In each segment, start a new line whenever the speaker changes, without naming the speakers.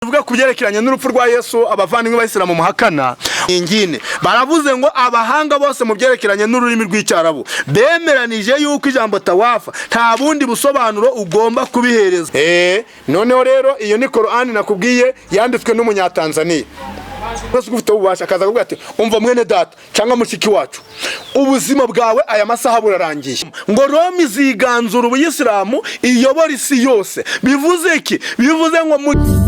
Vuga kubyerekeranye n'urupfu rwa Yesu abavandimwe b'Abayisilamu muhakana ingine baravuze ngo abahanga bose mu byerekeranye n'ururimi rw'icyarabu bemeranije yuko ijambo tawafa nta bundi busobanuro ugomba kubihereza. Noneho rero iyo ni Colowani nakubwiye yanditswe n'umunyatanzania. Bose gufite ububasha akaza kuvuga ati umva mwene data cyangwa mushiki wacu ubuzima bwawe aya masaha burarangiye ngo Rome iziganzura ubuyisilamu iyobora isi yose. Bivuze iki? Bivuze ngo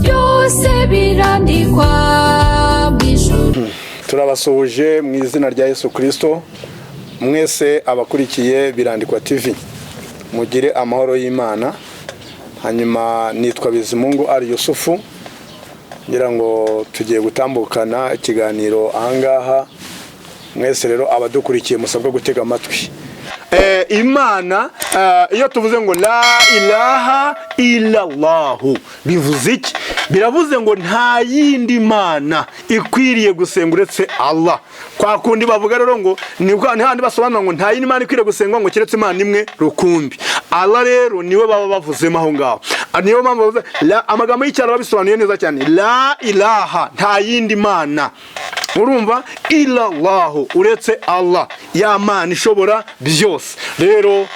byose birandikwa bw'ijuru. Turabasuhuje mu izina rya Yesu Kristo mwese abakurikiye Birandikwa TV, mugire amahoro y'Imana. Hanyuma nitwa Bizimungu ari Yusufu, ngira ngo tugiye gutambukana ikiganiro ahangaha. Mwese rero abadukurikiye musabwa gutega amatwi. Imana iyo tuvuze ngo la ilaha illallah bivuze iki? Biravuze ngo nta yindi mana ikwiriye gusenga uretse Allah. Kwa kundi bavuga rero ngo ni handi basobanura ngo nta yindi mana ikwiriye gusengwa ngo kiretse Imana imwe rukumbi. Allah rero niwe baba bavuzemo aho ngaho. Niyo mpamvu bavuze amagambo y'icyaro babisobanuye neza cyane. La ilaha nta yindi mana, urumva, illallah uretse Allah, ya mana ishobora byose. Rero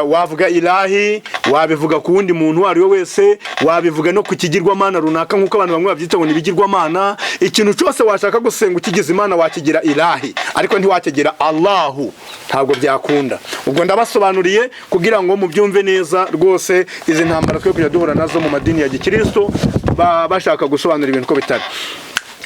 wavuga ilahi, wabivuga ku wundi muntu wari we wese, wabivuga no ku kigirwamana runaka nkuko abantu bamwe babyita ngo nibigirwamana. Ikintu cyose washaka gusenga ukigize Imana wakigira ilahi, ariko ntiwakigira Allahu, ntabwo byakunda. Ubwo ndabasobanuriye kugira ngo mubyumve neza rwose. Izi ntambara twe kujya duhura nazo mu madini ya Gikristo bashaka gusobanura ibintu ko bitari.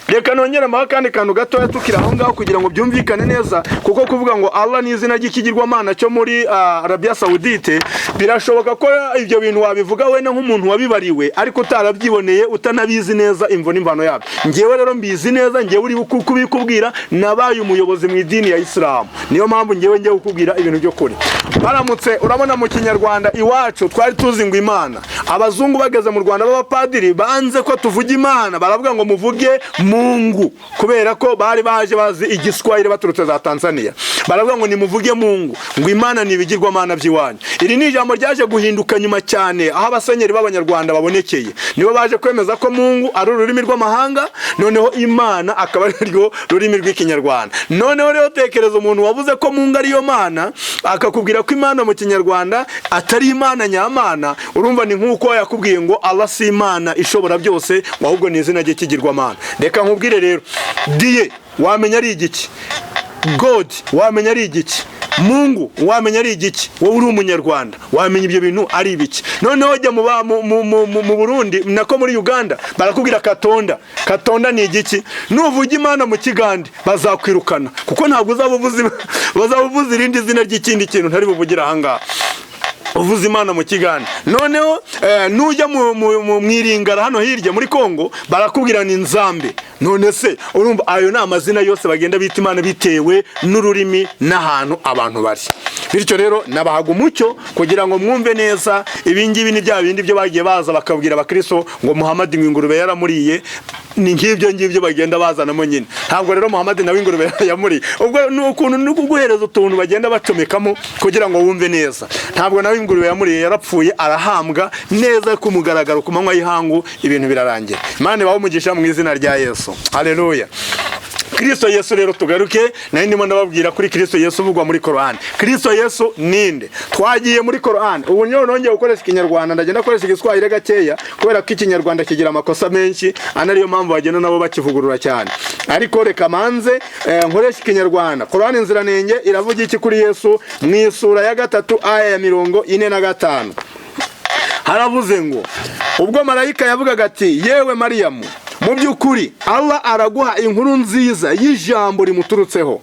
Reka nongera mbaho kandi kantu gatoya tukira aho ngaho kugira ngo byumvikane neza, kuko kuvuga ngo Allah ni izina ry'ikigirwamana cyo muri Arabia Saudite, birashoboka ko ibyo bintu wabivuga we nk'umuntu wabibariwe ariko utarabyiboneye utanabizi neza imvo n'imvano yabyo. Ngewe rero mbizi neza, ngewe uri kubikubwira, nabaye umuyobozi mu idini ya Islam, niyo mpamvu ngewe ngiye kukubwira ibintu byo kuri. Baramutse urabona mu Kinyarwanda iwacu twari tuzi ngo Imana, abazungu bageze mu Rwanda b'abapadiri banze ko tuvuga Imana, baravuga ngo muvuge Mungu, kubera ko bari baje bazi igiswahili baturutse za Tanzania. Baravuga ngo nimuvuge Mungu, ngo Imana nibigirwamana by'iwanyu. Iri ni ijambo ryaje guhinduka nyuma cyane aho abasenyeri b'Abanyarwanda babonekeye, nibo baje kwemeza ko Mungu ari ururimi rw'amahanga, noneho Imana akaba ari ryo rurimi rw'Ikinyarwanda. Noneho rero tekereza umuntu wavuze ko Mungu ari yo mana akakubwira ko Imana mu Kinyarwanda atari Imana nyamana, urumva ni nkuko yakubwiye ngo Allah si Imana ishobora byose, ahubwo ni izina ry'ikigirwamana. Reka nkubwire rero, diye wamenya ari igiki, God wamenya ari igiki, Mungu wamenya ari igiki, wowe uri umunyarwanda wamenya ibyo bintu ari ibiki. Noneho jya mu Burundi nako muri Uganda barakubwira Katonda. Katonda ni igiki? Nuvuga Imana mu Kigande bazakwirukana, kuko ntabwo uzabuvuza irindi zina ry'ikindi kintu ntari buvugira ahangaha. Uvuza Imana mu Kigande. Noneho nujya mu Iringara hano hirya muri Kongo barakubwira ni Nzambe. None se urumva ayo ni amazina yose bagenda bita Imana bitewe n'ururimi n'ahantu abantu bari. Bityo rero nabahaga umucyo kugira ngo mwumve neza. Ibingibi ni bya bindi byo bagiye baza bakabwira abakristo ngo Mohamed ingurube yaramuriye, ni nk'ibyo ngibyo bagenda bazanamo nyine. Ntabwo rero Mohamed nawe ingurube yamuriye, ubwo n'ukuntu no kuguhereza utuntu bagenda bacomekamo kugira ngo wumve neza. Ntabwo nawe ingurube yamuriye, yarapfuye arahambwa neza ku mugaragaro ku manywa y'ihangu, ibintu birarangira. Imana bawumugisha mu izina rya Yesu. Haleluya. Kristo Yesu rero tugaruke, nari ndimo ndababwira kuri Kristo Yesu uvugwa muri Colowani. Kristo Yesu ninde? Twagiye muri Colowani. Ubu nongeye gukoresha Ikinyarwanda, ndagenda koresha igiswahili gakeya kubera ko Ikinyarwanda kigira amakosa menshi, anariyo mpamvu bagenda nabo bakivugurura cyane. Ariko reka manze nkoresha Ikinyarwanda. Colowani nziranenge iravuga iki kuri Yesu mu isura ya 3 aya ya 45. Haravuze ngo ubwo marayika yavugaga ati yewe Mariyamu, mu by'ukuri Allah araguha inkuru nziza y'ijambo rimuturutseho,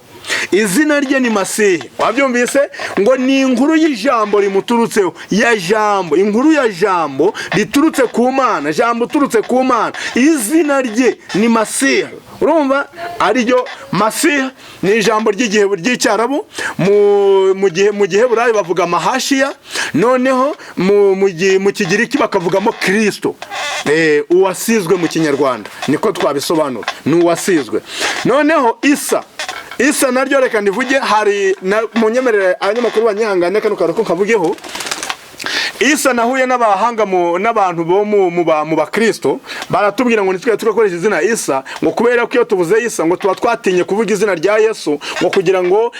izina rye ni Masihi. Wabyumvise ngo ni inkuru y'ijambo rimuturutseho, ya jambo, inkuru ya jambo riturutse ku Mana, jambo turutse ku Mana, izina rye ni Masihi. Urumva ariyo Masihi ni ijambo ry'igihe ry'icyarabu, mu gihe burayi bavuga mahashiya, noneho mu Kigiriki bakavugamo Kristo. Uwasizwe mu Kinyarwanda niko twabisobanura, ni uwasizwe. Noneho Isa naryo reka ndivuge, hari mu nyemerere abanyamakuru banyihangane kano karuko kavugeho. Isa nahuye n'abahanga n'abantu bo mu bakristo baratubwira ngo nitwe tugakoresha izina Isa ngo kubera ko iyo tuvuze Isa ngo tuba twatinye kuvuga izina rya Yesu ngo kugira ngo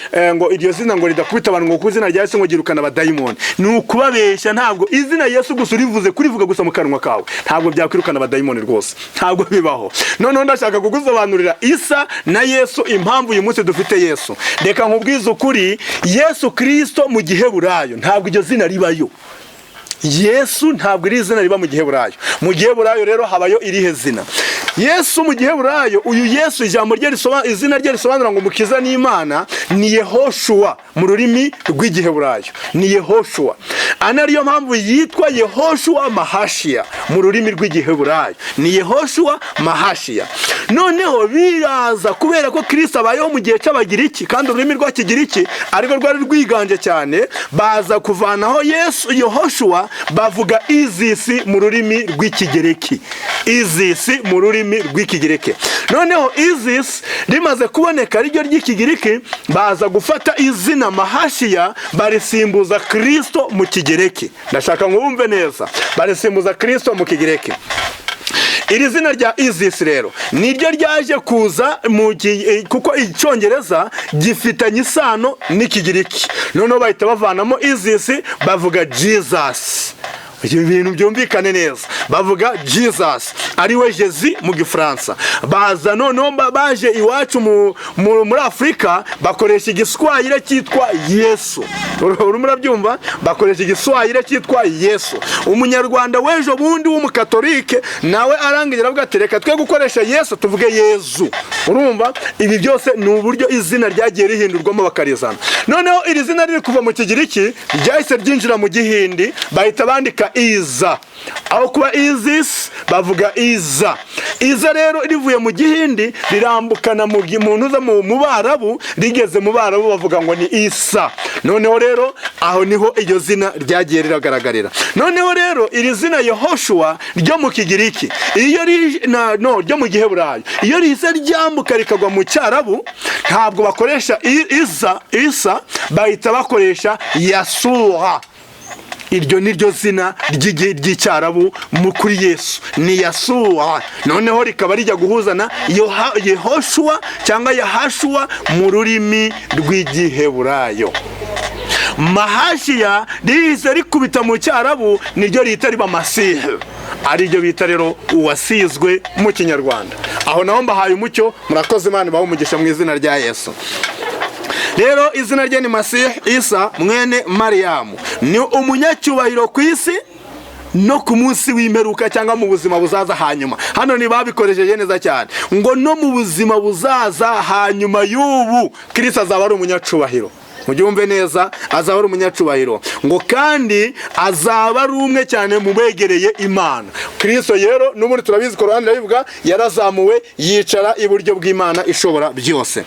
iryo zina ngo ridakubita abantu ngo kuzina rya Yesu ngo girukana abadayimoni. Ni ukubabeshya, ntabwo izina Yesu gusa urivuze kurivuga gusa mu kanwa kawe ntabwo byakwirukana abadayimoni rwose, ntabwo bibaho. None ndashaka kugusobanurira Isa na Yesu impamvu uyu munsi dufite Yesu. Reka nkubwize ukuri, Yesu Kristo mu Giheburayo ntabwo iryo zina ribayo. Yesu ntabwo iri zina riba mu Giheburayo. Mu Giheburayo rero habayo irihe zina? Yesu mu Giheburayo, uyu Yesu ijambo rye izina rye risobanura ngo mukiza n'Imana ni Yehoshua mu rurimi rw'Igiheburayo, ni Yehoshua. Anariyo mpamvu yitwa Yehoshua Mahashia mu rurimi rw'Igiheburayo, ni Yehoshua Mahashia. Noneho biraza kubera ko Kristo abayeho mu gihe cy'Abagiriki kandi ururimi rw'Ikigiriki ariko rwari rwiganje cyane, baza kuvanaho Yesu Yehoshua bavuga Izisi mu rurimi rw'Ikigereki, Izisi mu rurimi rw'Ikigereki. Noneho Isis rimaze kuboneka ryo ry'Ikigiriki, baza gufata izina Mahashia barisimbuza Kristo mu Kigereki. Ndashaka ngo wumve neza, barisimbuza Kristo mu Kigereki. Iri zina rya Isis rero niryo ryaje kuza kuko Icyongereza gifitanye isano n'Ikigiriki. Noneho bahita bavanamo Isis bavuga Jesus. Ibintu byumvikane neza, bavuga Jesus ariwe Jezi mu Gifaransa. Baza noneho baje iwacu muri Afrika bakoresha igiswahili cyitwa Yesu. Urumura byumva, bakoresha igiswahili cyitwa Yesu. Umunyarwanda wejo bundi w'umukatolike nawe arangira avuga ati reka twe gukoresha Yesu tuvuge Yezu. Urumva, ibi byose ni uburyo izina ryagiye rihindurwamo bakarizana. Noneho iri zina riri kuva mu Kigiriki ryahise ryinjira mu Gihindi, bahita bandika Iza. Aho kuba Isis bavuga Iza. Iza rero rivuye mu Gihindi rirambukana mu muntu za mu Barabu, rigeze mu Barabu bavuga ngo ni Isa. Noneho rero aho niho iryo zina ryagiye riragaragarira. Noneho rero iri zina Yehoshua ryo mu Kigiriki iyo ryo mu Giheburayo iyo rihise ryambuka rikagwa mu Cyarabu ntabwo bakoresha Isa, bahita bakoresha Yasura. Iryo niryo zina ry'Icyarabu kuri Yesu, ni Yasua. Noneho rikaba rijya guhuzana Yehoshua cyangwa Yahashua mu rurimi rw'Igiheburayo. Mahashia rihise rikubita mu Cyarabu niryo rihita riba Masihi, ariryo bita rero uwasizwe mu Kinyarwanda. Aho naho mbahaye umucyo, murakoze Imana baho umugisha mu izina rya Yesu. Rero izina rye ni Masihi Isa mwene Mariyamu, ni umunyacyubahiro ku isi no ku munsi w'imperuka cyangwa mu buzima buzaza hanyuma. Hano ni babikoresheje neza cyane ngo no mu buzima buzaza hanyuma y'ubu Kristo azaba ari umunyacyubahiro. Mubyumve neza, azaba ari umunyacyubahiro ngo kandi azaba ari umwe cyane mu begereye Imana. Kristo rero n'ubundi turabizi Colowani Yarabivuga yarazamuwe yicara iburyo bw'Imana ishobora byose.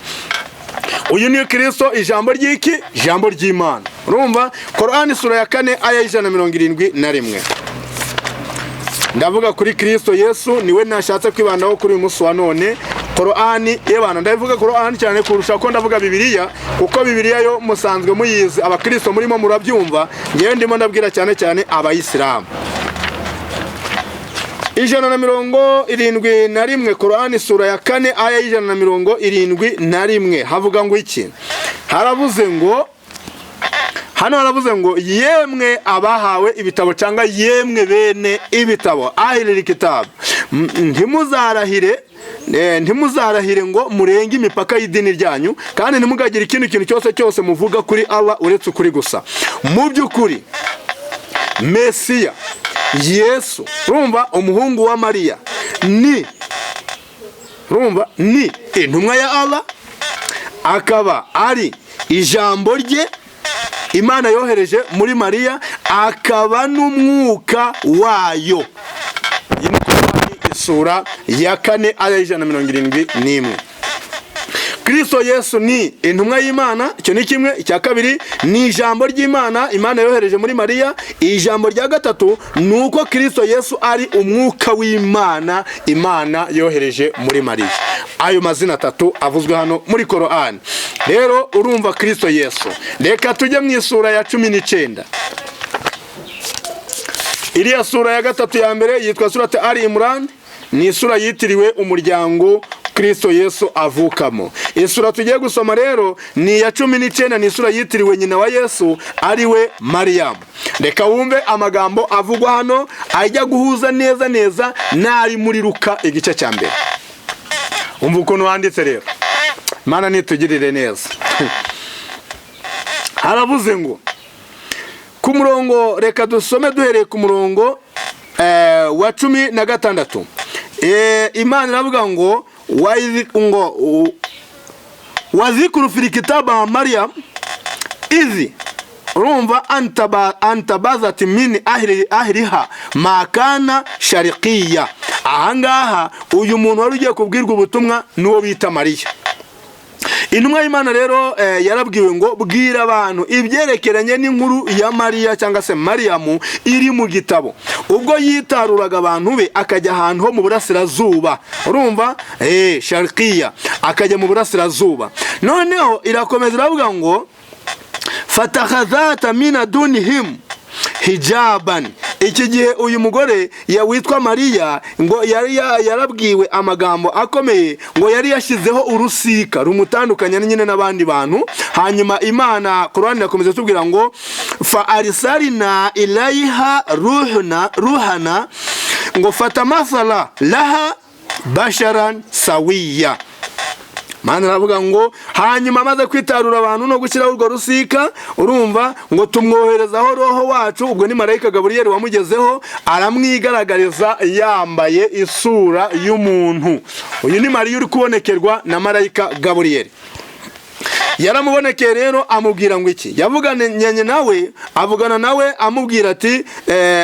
Uyu ni Kristo, ijambo ry'iki? Ijambo ry'Imana. Urumva Colowani sura ya 4 aya 171. Ndavuga kuri Kristo Yesu, niwe nashatse kwibandaho kuri uyu munsi wa none. Colowani yebana ndavuga Colowani cyane kurusha ko ndavuga Bibiriya, kuko Bibiriya yo musanzwe muyizi, abakristo murimo murabyumva, ngiye ndimo ndabwira cyane cyane abayisilamu. 171 Colowani sura ya 4 aya 171 havuga ngo iki? Haravuze ngo haravuze ngo yemwe abahawe ibitabo cyangwa yemwe bene ibitabo, ahirira kitabu, ntimuzarahire ngo murenge imipaka y'idini ryanyu, kandi ntimugagire ikintu cyose muvuga kuri Allah uretse ukuri gusa. Mu by'ukuri Mesiya Yesu, urumva umuhungu wa Mariya, ni intumwa ya Allah, akaba ari ijambo rye Imana yohereje muri Mariya, akaba n'umwuka wayo. Sura ya 4 aya 171. Kristo Yesu ni intumwa y'Imana, icyo ni kimwe. Icya kabiri ni ijambo ry'Imana, Imana yohereje muri Mariya. Ijambo rya gatatu nuko Kristo Yesu ari umwuka w'Imana, Imana yohereje muri Mariya. Ayo mazina atatu avuzwe hano muri Colowani. Rero urumva Kristo Yesu. Reka tujye mu isura ya 19. iriya sura ya gatatu ya mbere yitwa surati Ali Imran, ni isura yitiriwe umuryango Kristo Yesu avukamo. Isura tugiye gusoma rero ni ya 19, ni isura yitiriwe nyina wa Yesu ariwe Mariyamu. Reka wumve amagambo avugwa hano ajya guhuza neza neza nari muri Luka igice cya mbere. Umva ukuntu wanditse rero, Mana nitugirire neza. Haravuze ngo ku murongo, reka dusome duhereye ku murongo wa 16. Imana iravuga ngo wazikuru fil kitaba Maryam izi, urumva antabazati min ahliha makana shariqiya. Ahangaha uyu muntu wari ugiye kubwirwa ubutumwa nuwo bita Mariya. Intumwa y'Imana rero yarabwiwe ngo bwira abantu ibyerekeranye n'inkuru ya Mariya cyangwa se Mariyamu iri mu gitabo. Ubwo yitaruraga abantu be akajya ahantu ho mu burasirazuba, urumva shariqiya, akajya mu burasirazuba. Noneho irakomeza iravuga ngo fatakhazata min dunihim hijaban. Iki gihe uyu mugore witwa Mariya ngo yarabwiwe amagambo akomeye, ngo yari yashyizeho urusika rumutandukanya nyine n'abandi bantu. Hanyuma Imana Qur'an irakomeza tubwira ngo fa arsalna ilaiha ruhana ngo fatamasala laha basharan sawiya. Mana aravuga ngo hanyuma amaze kwitarura abantu no gushyiraho urwo rusika, urumva ngo tumwoherezaho roho wacu. Ubwo ni marayika Gaburiyeli wamugezeho, aramwigaragariza yambaye isura y'umuntu. Uyu ni Mariya uri kubonekerwa na marayika Gaburiyeli. Yaramubonekeye rero amubwira ngo iki, yavuganye nawe, avugana nawe amubwira ati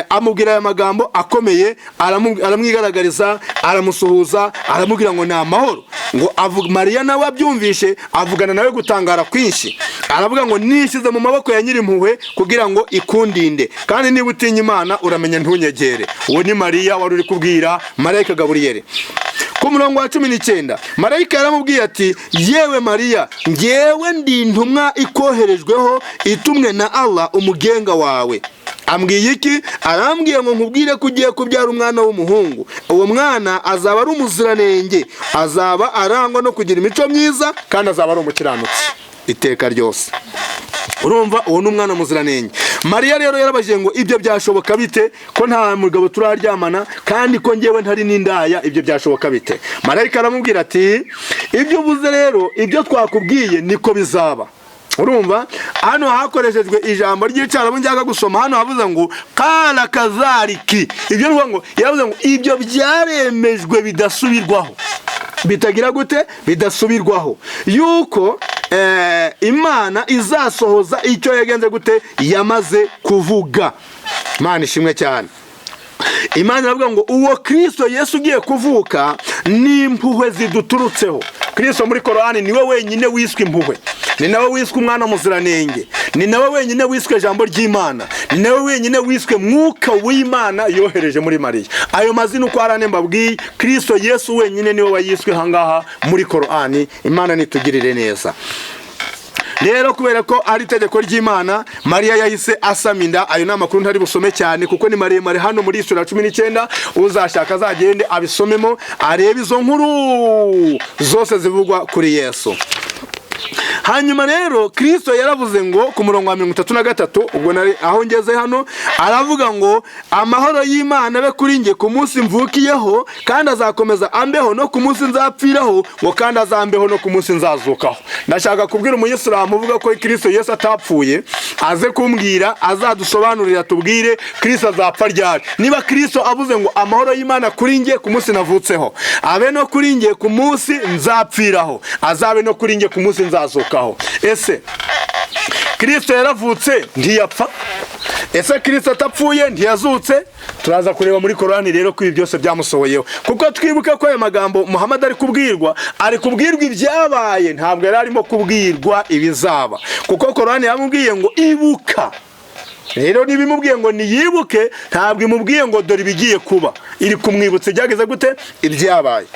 amubwira aya magambo akomeye, aramwigaragariza, aramusuhuza, aramubwira ngo ni amahoro. Ngo Mariya nawe abyumvishe avugana nawe gutangara kwinshi, aravuga ngo nishyize mu maboko ya Nyirimpuhwe kugira ngo ikundinde, kandi niba utinya Imana uramenya ntunyegere. Uwo ni Mariya wari uri kubwira marayika Gaburiyeli. Ku murongo wa 19 marayika yaramubwiye ati yewe Mariya, ngewe ndi intumwa ikoherejweho itumwe na Allah umugenga wawe. Ambwiye iki? Arambwiye ngo nkubwire ko ugiye kubyara umwana w'umuhungu. Uwo mwana azaba ari umuziranenge, azaba arangwa no kugira imico myiza, kandi azaba ari umukiranutsi iteka ryose. Urumva uwo ni umwana muziranenge. Mariya rero yarabajije ngo ibyo byashoboka bite ko nta mugabo turaryamana kandi ko ngewe ntari n'indaya, ibyo byashoboka bite? Marayika aramubwira ati ibyo uvuze rero, ibyo twakubwiye niko bizaba. Urumva hano hakoreshejwe ijambo ry'Icyarabu njyaga gusoma, hano havuze ngo qala kazariki. Ibyo ngo yavuze ngo ibyo byaremejwe bidasubirwaho. Bitagira gute? Bidasubirwaho, yuko Imana izasohoza icyo yagenze gute, yamaze kuvuga. Imana ishimwe cyane. Imana iravuga ngo uwo Kristo Yesu ugiye kuvuka ni impuhwe ziduturutseho. Kristo muri Korani niwe wenyine wiswe impuhwe, ni nawe wiswe umwana muziranenge, ni nawe wenyine wiswe ijambo ry'Imana, ni nawe wenyine wiswe mwuka w'Imana yohereje muri Mariya. Ayo mazina uko arane mbabwiye, Kristo Yesu wenyine niwe wayiswe hangaha muri Korani. Imana nitugirire neza. Rero kubera ko ari itegeko ry'Imana, Mariya yahise asaminda. Ayo namakuru ntari busome cyane kuko ni maremare hano muri sura 19. Uzashaka azagende abisomemo arebe izo nkuru zose zivugwa kuri Yesu. Hanyuma rero Kristo yaravuze ngo ku murongo wa 33, ubwo nari aho ngeze hano, aravuga ngo amahoro y'Imana be kuri nge ku munsi mvukiyeho, kandi azakomeza ambeho no ku munsi nzapfiraho, ngo kandi azambeho no ku munsi nzazukaho. Ndashaka kubwira umuyisilamu uvuga ko Kristo Yesu atapfuye aze kumbwira, azadusobanurira tubwire Kristo azapfa ryari. Niba Kristo avuze ngo amahoro y'Imana kuri nge ku munsi navutseho, abe no kuri nge ku munsi nzapfiraho, azabe no kuri nge ku munsi nzazukaho. Ese Kristo yaravutse ntiyapfa? Ese Kristo atapfuye ntiyazutse? Turaza kureba muri Korani rero ko ibi byose byamusohoyeho, kuko twibuka ko aya magambo Muhammad ari kubwirwa ibyabaye, ntabwo yari arimo kubwirwa ibizaba, kuko Korani yamubwiye ngo ibuka. Rero nibimubwiye ngo niyibuke, ntabwo imubwiye ngo dore ibigiye kuba, iri kumwibutsa byageze gute ibyabaye.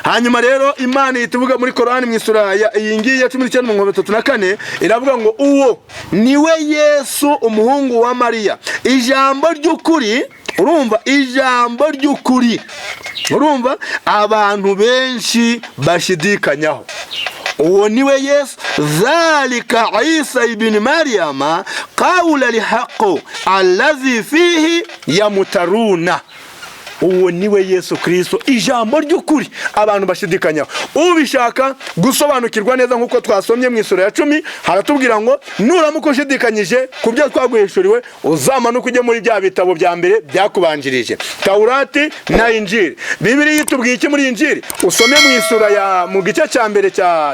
hanyuma rero Imana ituvuga muri Colowani mu isura ya iyi ngiyi ya 19:34 iravuga ngo uwo niwe Yesu umuhungu wa Mariya, ijambo ry'ukuri. Urumva ijambo ry'ukuri, urumva abantu benshi bashidikanyaho. Uwo niwe Yesu, zalika Isa ibn Maryama qawla lihaqo allazi fihi yamutaruna. Uwo niwe Yesu Kristo, ijambo ry'ukuri abantu bashidikanyaho. Ubishaka gusobanukirwa neza nkuko twasomye mu isura ya 10 haratubwira ngo nuramuko ushidikanyije kubyo twaguhishuriwe uzamanuka ujye muri bya bitabo bya mbere byakubanjirije, Taurati na Injili. Bibiriya itubwiye iki muri Injili? Usome mu isura ya mu gice cya mbere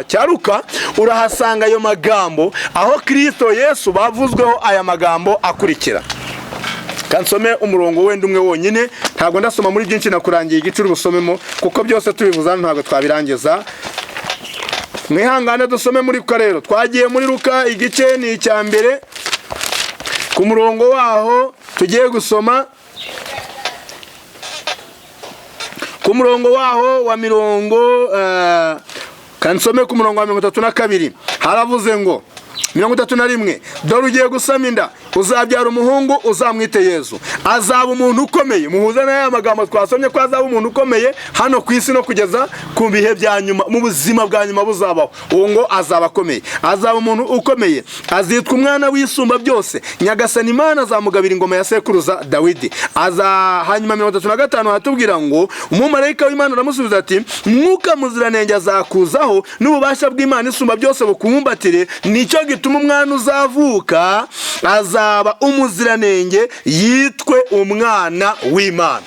cya Luka, urahasanga ayo magambo aho Kristo Yesu bavuzweho aya magambo akurikira. Kansome umurongo wenda umwe wonyine, ntago ndasoma muri byinshi nakurangiye igicuri busomemo kuko byose tubivuza ntago twabirangiza. Mwihangane dusome muri Luka rero. Twagiye muri Luka igice ni icya mbere ku murongo waho tugiye gusoma ku murongo waho wa mirongo kansome ku murongo wa 32 haravuze ngo 31, dore ugiye gusama inda uzabyara umuhungu uzamwite Yesu, azaba umuntu ukomeye. Muhuza n'aya magambo twasomye ko azaba umuntu ukomeye hano ku isi no kugeza ku bihe bya nyuma, mu buzima bwa nyuma buzabaho. Uwo ngo azaba akomeye, azaba umuntu ukomeye, azitwa umwana w'isumba byose, Nyagasani Imana azamugabira ingoma ya sekuruza Dawidi. Hanyuma 35 hatubwira ngo umumarayika w'Imana aramusubiza ati, mwuka muziranenge azakuzaho n'ububasha bw'Imana isumba byose bukumbatire, nicyo gituma umwana uzavuka azaba umuziranenge, yitwe umwana w'Imana.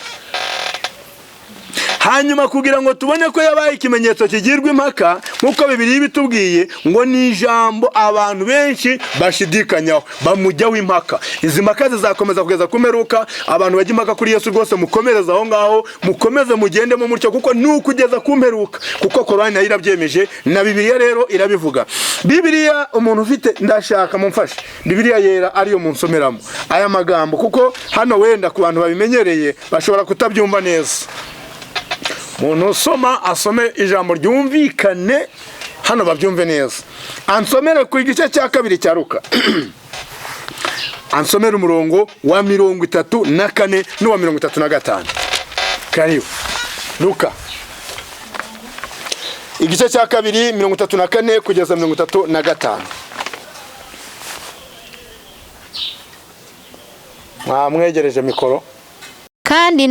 Hanyuma kugira ngo tubone ko yabaye ikimenyetso kigirwa impaka nkuko Bibiriya bitubwiye ngo ni ijambo abantu benshi bashidikanyaho bamujyaho impaka. Izi mpaka zizakomeza kugeza kumeruka. Abantu bajya impaka kuri Yesu rwose mukomereza aho ngaho, mukomeze mugendemo mutyo kuko ni ukugeza kumeruka, kuko Colowani nayo irabyemeje na Bibiriya rero irabivuga. Bibiriya umuntu ufite ndashaka mumfashe Bibiriya yera ariyo munsomeramo aya magambo kuko hano wenda ku bantu babimenyereye bashobora kutabyumva neza. Umuntu usoma asome ijambo ryumvikane hano babyumve neza. Ansomere ku gice cya 2 cya Luka ansomere umurongo wa 34 n'uwa 35. Karibu Luka igice cya 2 34 kugeza 35. Mwegereje mikoro.
Kandi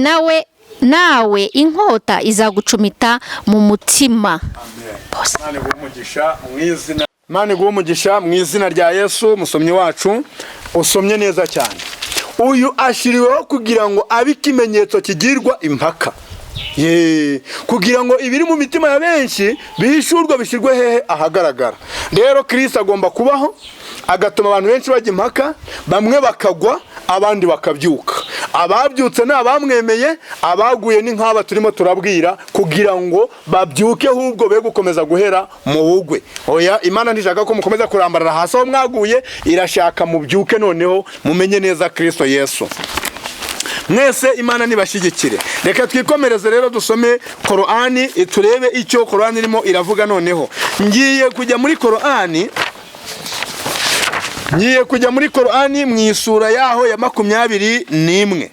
nawe inkota izagucumita mu mutima.
Mane guumugisha mu izina rya Yesu. Musomyi wacu usomye neza cyane. Uyu ashiriweho kugira ngo abe ikimenyetso kigirwa impaka, kugira ngo ibiri mu mitima ya benshi bihishurwa bishyirwe hehe ahagaragara. Rero Kristo agomba kubaho agatuma abantu benshi bajya impaka, bamwe bakagwa abandi bakabyuka. Ababyutse ni abamwemeye, abaguye ni nk'aba turimo turabwira kugira ngo babyuke ahubwo be gukomeza guhera mu bugwe. Oya, Imana ntishaka ko mukomeza kurambarara hasi aho mwaguye, irashaka mubyuke noneho mumenye neza Kristo Yesu. Mwese Imana nibashyigikire. Reka twikomereze rero dusome Colowani turebe icyo Colowani irimo iravuga noneho. Ngiye kujya muri Colowani mu isura yaho ya 21.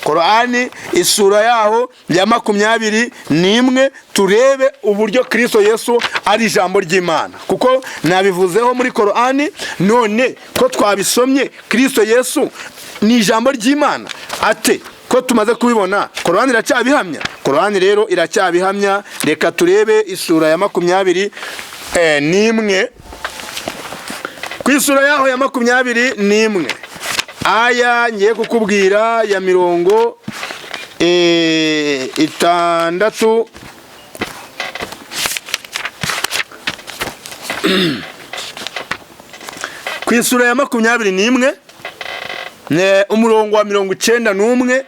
Colowani isura yaho ya 21 turebe uburyo Kristo Yesu ari ijambo ry'Imana, kuko nabivuzeho muri Colowani. None ko twabisomye Kristo Yesu ni ijambo ry'Imana ate ko tumaze kubibona? Colowani iracyabihamya. Colowani rero iracyabihamya. Reka turebe isura ya 21 ku isura yaho ya 21 aya ngiye kukubwira ya 60 ku isura ya 21 umurongo wa 91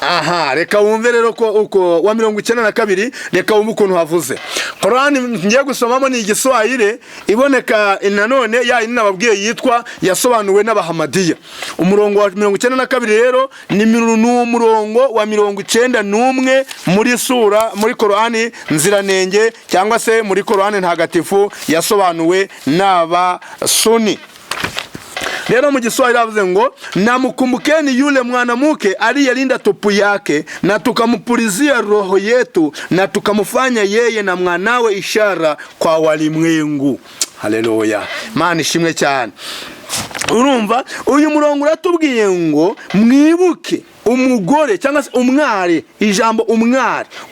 aha reka wumve rero ko uko wa 92 reka wumve ukuntu havuze. Korani ngiye gusomamo ni igiswahili iboneka nanone ya indi nababwiye yitwa yasobanuwe n'abahamadiya. Umurongo wa 92 rero ni umurongo wa 91 muri sura muri Korani nziranenge cyangwa se muri Korani ntagatifu yasobanuwe n'aba Sunni. Leo mu Kiswahili avuze ngo namkumbukeni yule mwanamke aliyelinda tupu yake na tukampulizia roho yetu na tukamfanya yeye na mwanawe ishara kwa walimwengu. Haleluya. Mana ishimwe cyane. Urumva uyu murongo uratubwiye ngo mwibuke umugore cyangwa se umwari, ijambo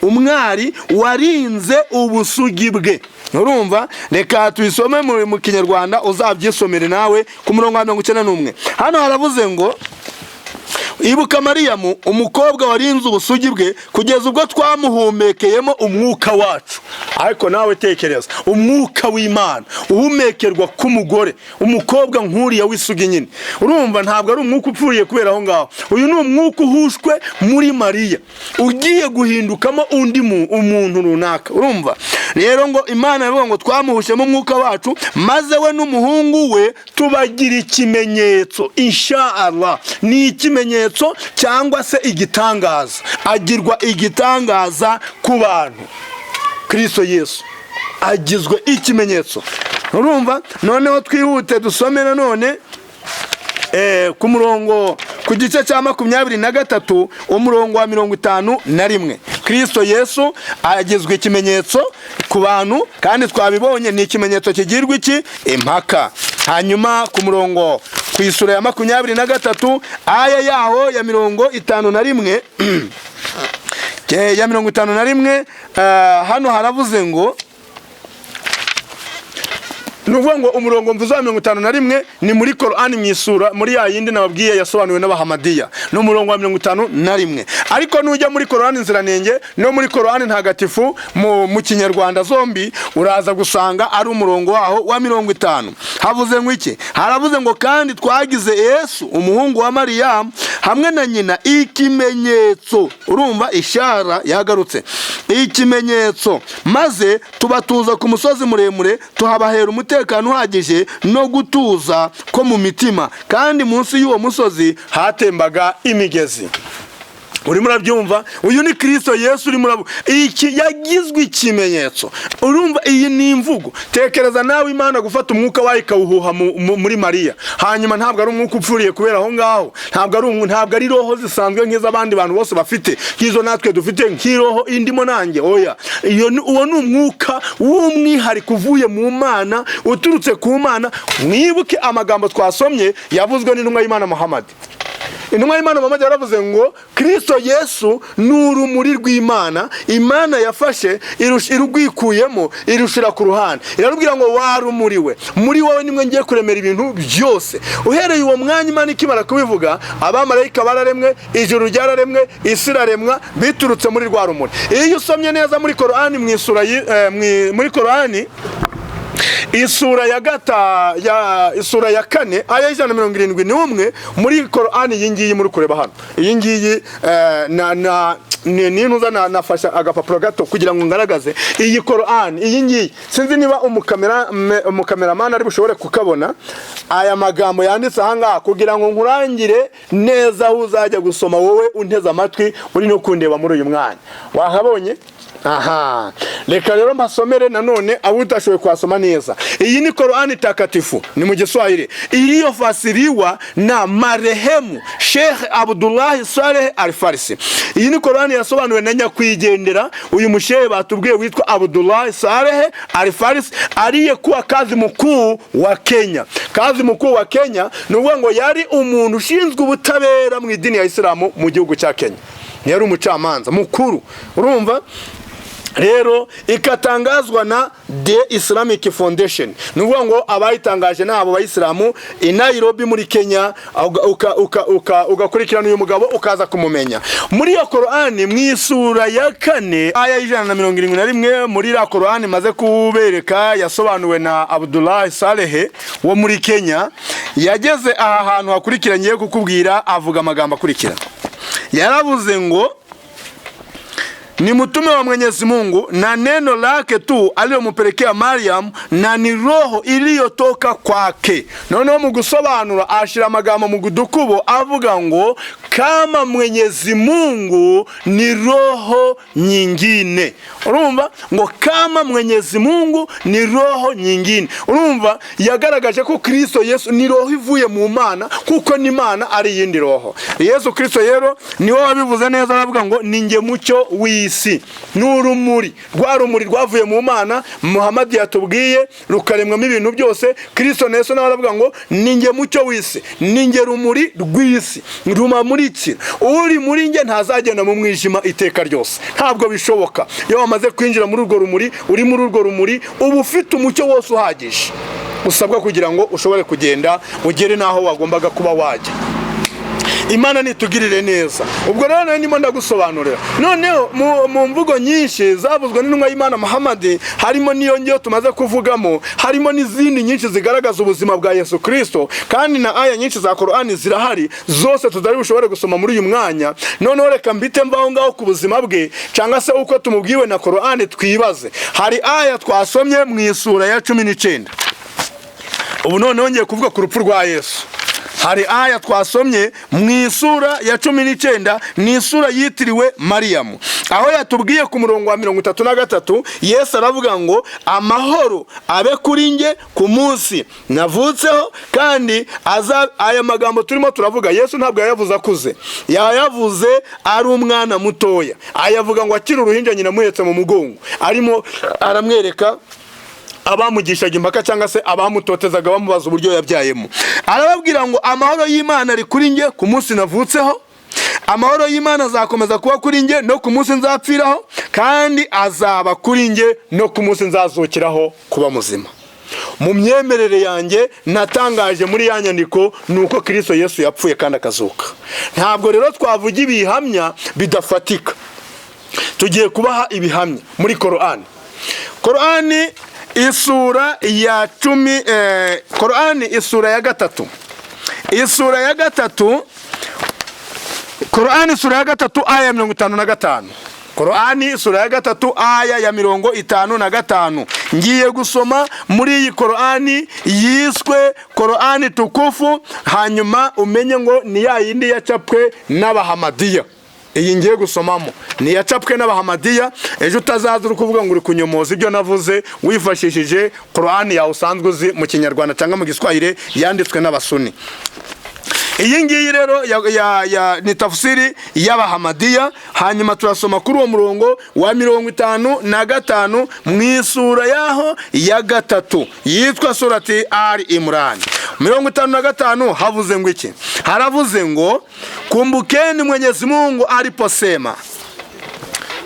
umwari warinze ubusugi bwe. Urumva reka tuyisome mu Kinyarwanda uzabyisomere nawe ku murongo wa 91. Hano haravuze ngo ibuka Mariyamu umukobwa warinze ubusugi bwe kugeza ubwo twamuhumekeyemo umwuka wacu. Ariko nawe tekereza umwuka w'Imana uhumekerwa ku mugore, umukobwa nkuriya w'isugi nyine. Urumva ntabwo ari umwuka upfuye kubera aho ngaho. Uyu ni umwuka uhushwe muri Mariya ugiye guhindukamo undi umuntu runaka. Urumva rero ngo Imana yavuga ngo twamuhushemo umwuka wacu maze we n'umuhungu we tubagira ikimenyetso. Inshallah ni ikimenyetso cyangwa se igitangaza. Agirwa igitangaza ku bantu. Kristo Yesu agizwe ikimenyetso. Urumva noneho twihute dusome none ku murongo ku gice cya 23 umurongo wa 51. Kristo Yesu agizwe ikimenyetso ku bantu kandi twabibonye ni ikimenyetso kigirwa iki impaka. Hanyuma ku murongo ku isura ya 23 aya yaho ya 51 ya 51 hano haravuze ngo nuvuga ngo umurongo mvuze wa 51 ni muri Korani mwisura muri ya yindi nababwiye yasobanuwe n'abahamadiya no murongo wa 51. Ariko nujya muri Korani nziranenge no muri Korani ntagatifu mu Kinyarwanda zombi uraza gusanga ari umurongo waho wa 50. Havuze ngo iki? Haravuze ngo kandi twagize Yesu umuhungu wa Mariya hamwe na nyina ikimenyetso. Urumva ishara yagarutse ikimenyetso maze tubatuza ku musozi muremure tuhabahera umutekano uhagije no gutuza ko mu mitima kandi munsi y'uwo musozi hatembaga imigezi. Urimo urabyumva? Uyu ni Kristo Yesu urimo urabu iki yagizwe ikimenyetso. Urumva iyi ni imvugo. Tekereza nawe Imana gufata umwuka wayo ikawuhuha muri Mariya. Hanyuma ntabwo ari umwuka upfuriye kubera aho ngaho. Ntabwo ari roho zisanzwe nk'izabandi bantu bose bafite. Kizo natwe dufite nk'iroho indimo nanjye. Oya. Uwo ni umwuka w'umwihari kuvuye mu Mana uturutse ku Mana. Mwibuke amagambo twasomye yavuzwe n'intumwa y'Imana Mohamed. Intumwa y'Imana Mohamed yaravuze ngo Kristo Yesu n'urumuri rw'Imana Imana yafashe irugwikuyemo irushira ku ruhande. Irarubwira ngo warumuriwe muri wowe nimwe ngiye kuremera ibintu byose. Uhereye uwo mwanya Imana ikimara kubivuga abamarayika bararemwe, ijuru ryararemwe, isi iraremwa biturutse muri rwa rumuri. Iyo usomye neza muri Korani muri Korani isura ya 4 aya 171 muri Korani yingiye muri kureba hano. Iyi ngiyi ninuza nafasha agapapuro gato kugira ngo ngaragaze iyi Korani. Iyi ngiyi sinzi niba umukameraman ari bushobore kukabona aya magambo yanditse aha kugira ngo nkurangire neza aho uzajya gusoma wowe unteze amatwi uri no kundeba muri uyu mwanya. Wahabonye? Aha, reka rero mbasomere nanone abutashoboye kwasoma neza. Iyi ni Korani takatifu ni mu Kiswahili iliyofasiriwa na marehemu Sheikh Abdullah Saleh Al-Farsi. Iyi ni Korani yasobanuwe na nyakwigendera uyu mushehe batubwiye witwa Abdullah Saleh Al-Farsi aliyekuwa kazi mkuu wa Kenya. Kazi mkuu wa Kenya nuvuga ngo yari umuntu ushinzwe ubutabera mu idini ya Islamu mu gihugu cya Kenya. Yari umucamanza mukuru. Urumva? Rero ikatangazwa na The Islamic Foundation. Nuvuga ngo abayitangaje nabo bayisilamu i Nairobi muri Kenya ugakurikirana uyu mugabo ukaza kumumenya. Muri ya Korani mwisura ya 4 aya 171 muri ya Korani maze kubereka yasobanuwe na Abdullah Saleh wo muri Kenya. Yageze aha hantu hakurikiranye kukubwira avuga amagambo akurikira. yaravuze ngo ni mtume wa Mwenyezi Mungu na neno lake tu aliyompelekea Mariam na ni roho iliyotoka kwake. Noneho mu gusobanura ashira amagambo mu gudukubo avuga ngo kama Mwenyezi Mungu ni roho nyingine. Urumva ngo kama Mwenyezi Mungu ni roho nyingine. Urumva yagaragaje ko Kristo Yesu ni roho ivuye mu Mana kuko ni Mana ari yindi roho. Yesu Kristo rero niwe wabivuze neza aravuga ngo ninge mucyo w'isi n'urumuri rwavuye mu Mana. Mohamed yatubwiye rukaremwamo ibintu byose. Kristo Yesu nawe aravuga ngo ninge mucyo w'isi, ninge rumuri rw'isi, rumamurikira. Uri muri nge ntazagenda mu mwijima iteka ryose, ntabwo bishoboka. Iyo wamaze kwinjira muri urwo rumuri, uri muri urwo rumuri uba ufite umucyo wose uhagije usabwa kugira ngo ushobore kugenda ugere naho wagombaga kuba wajya. Imana nitugirire neza. Ubwo rero ndimo ndagusobanurira. Noneho mu mvugo nyinshi zavuzwe n'intumwa y'Imana Mohamed, harimo niyo ngiyo tumaze kuvugamo, harimo n'izindi nyinshi zigaragaza ubuzima bwa Yesu Kristo, kandi na aya nyinshi za Colowani zirahari, zose tutari bushobore gusoma muri uyu mwanya. Noneho reka mbite mbaho ngaho ku buzima bwe cyangwa se uko tumubwiwe na Colowani twibaze. Hari aya twasomye mu isura ya 19. Ubu noneho ngiye kuvuga ku rupfu rwa Yesu. Hari aya twasomye mu isura ya 19, ni isura yitiriwe Mariamu, aho yatubwiye ku murongo wa 33 Yesu aravuga ngo amahoro abe kuri nge ku munsi navutseho, kandi aya magambo turimo turavuga Yesu ntabwo yayavuze akuze, yayavuze ari umwana mutoya. Ayavuga ngo akiri uruhinja nyina muhetse mu mugongo, arimo aramwereka abamugishaga impaka cyangwa se abamutotezaga bamubaza uburyo yabyayemo. Arababwira ngo amahoro y'Imana ari kuri nge ku munsi navutseho, amahoro y'Imana azakomeza kuba kuri nge no ku munsi nzapfiraho, kandi azaba kuri nge no ku munsi nzazukiraho kuba muzima. Mu myemerere yanjye natangaje muri ya nyandiko nuko Kristo Yesu yapfuye kandi akazuka. Ntabwo rero twavuga ibihamya bidafatika. Tugiye kubaha ibihamya muri Colowani. Colowani isura ya 10, Colowani isura ya 3. Isura ya 3, Colowani isura ya 3 aya ya 55. Colowani isura ya 3 aya ya 55. Ngiye gusoma muri iyi Colowani yiswe Colowani tukufu, hanyuma umenye ngo ni ya yindi yacapwe n'Abahamadiya. Iyi ngiye gusomamo ni yacapwe n'Abahamadiya. Ejo utazaza uri kuvuga ngo uri kunyomoza ibyo navuze wifashishije Colowani yawe usanzwe uzi mu Kinyarwanda cyangwa mu Giswahili yanditswe n'Abasuni. Iyi ngiyi rero ni tafsiri y'Abahamadiya. Hanyuma turasoma kuri uwo murongo wa 55 mu isura yaho ya 3 yitwa surati Al-Imran. 55 havuze ngo iki? Haravuze ngo kumbukeni Mwenyezi Mungu aliposema.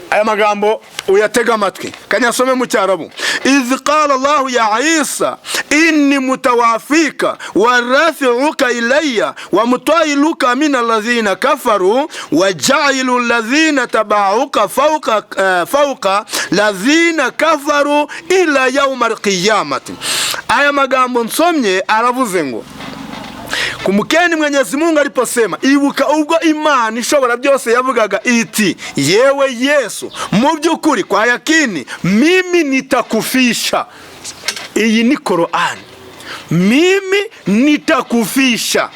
Aya magambo uyatega amatwi kanyasome mu Cyarabu. Iz qala Allah ya Isa inni mutawafika wa rafi'uka ilayya wa mutailuka min alladhina kafaru wa ja'ilu alladhina tabauka fawqa alladhina kafaru ila yawm alqiyamati. Aya magambo nsomye aravuze ngo kumukeni Mwenyezi Mungu aliposema, ibuka ubwo Imana ishobora byose yavugaga iti, yewe Yesu mu by'ukuri kwa yakini mimi nitakufisha. Iyi ni Colowani, mimi nitakufisha.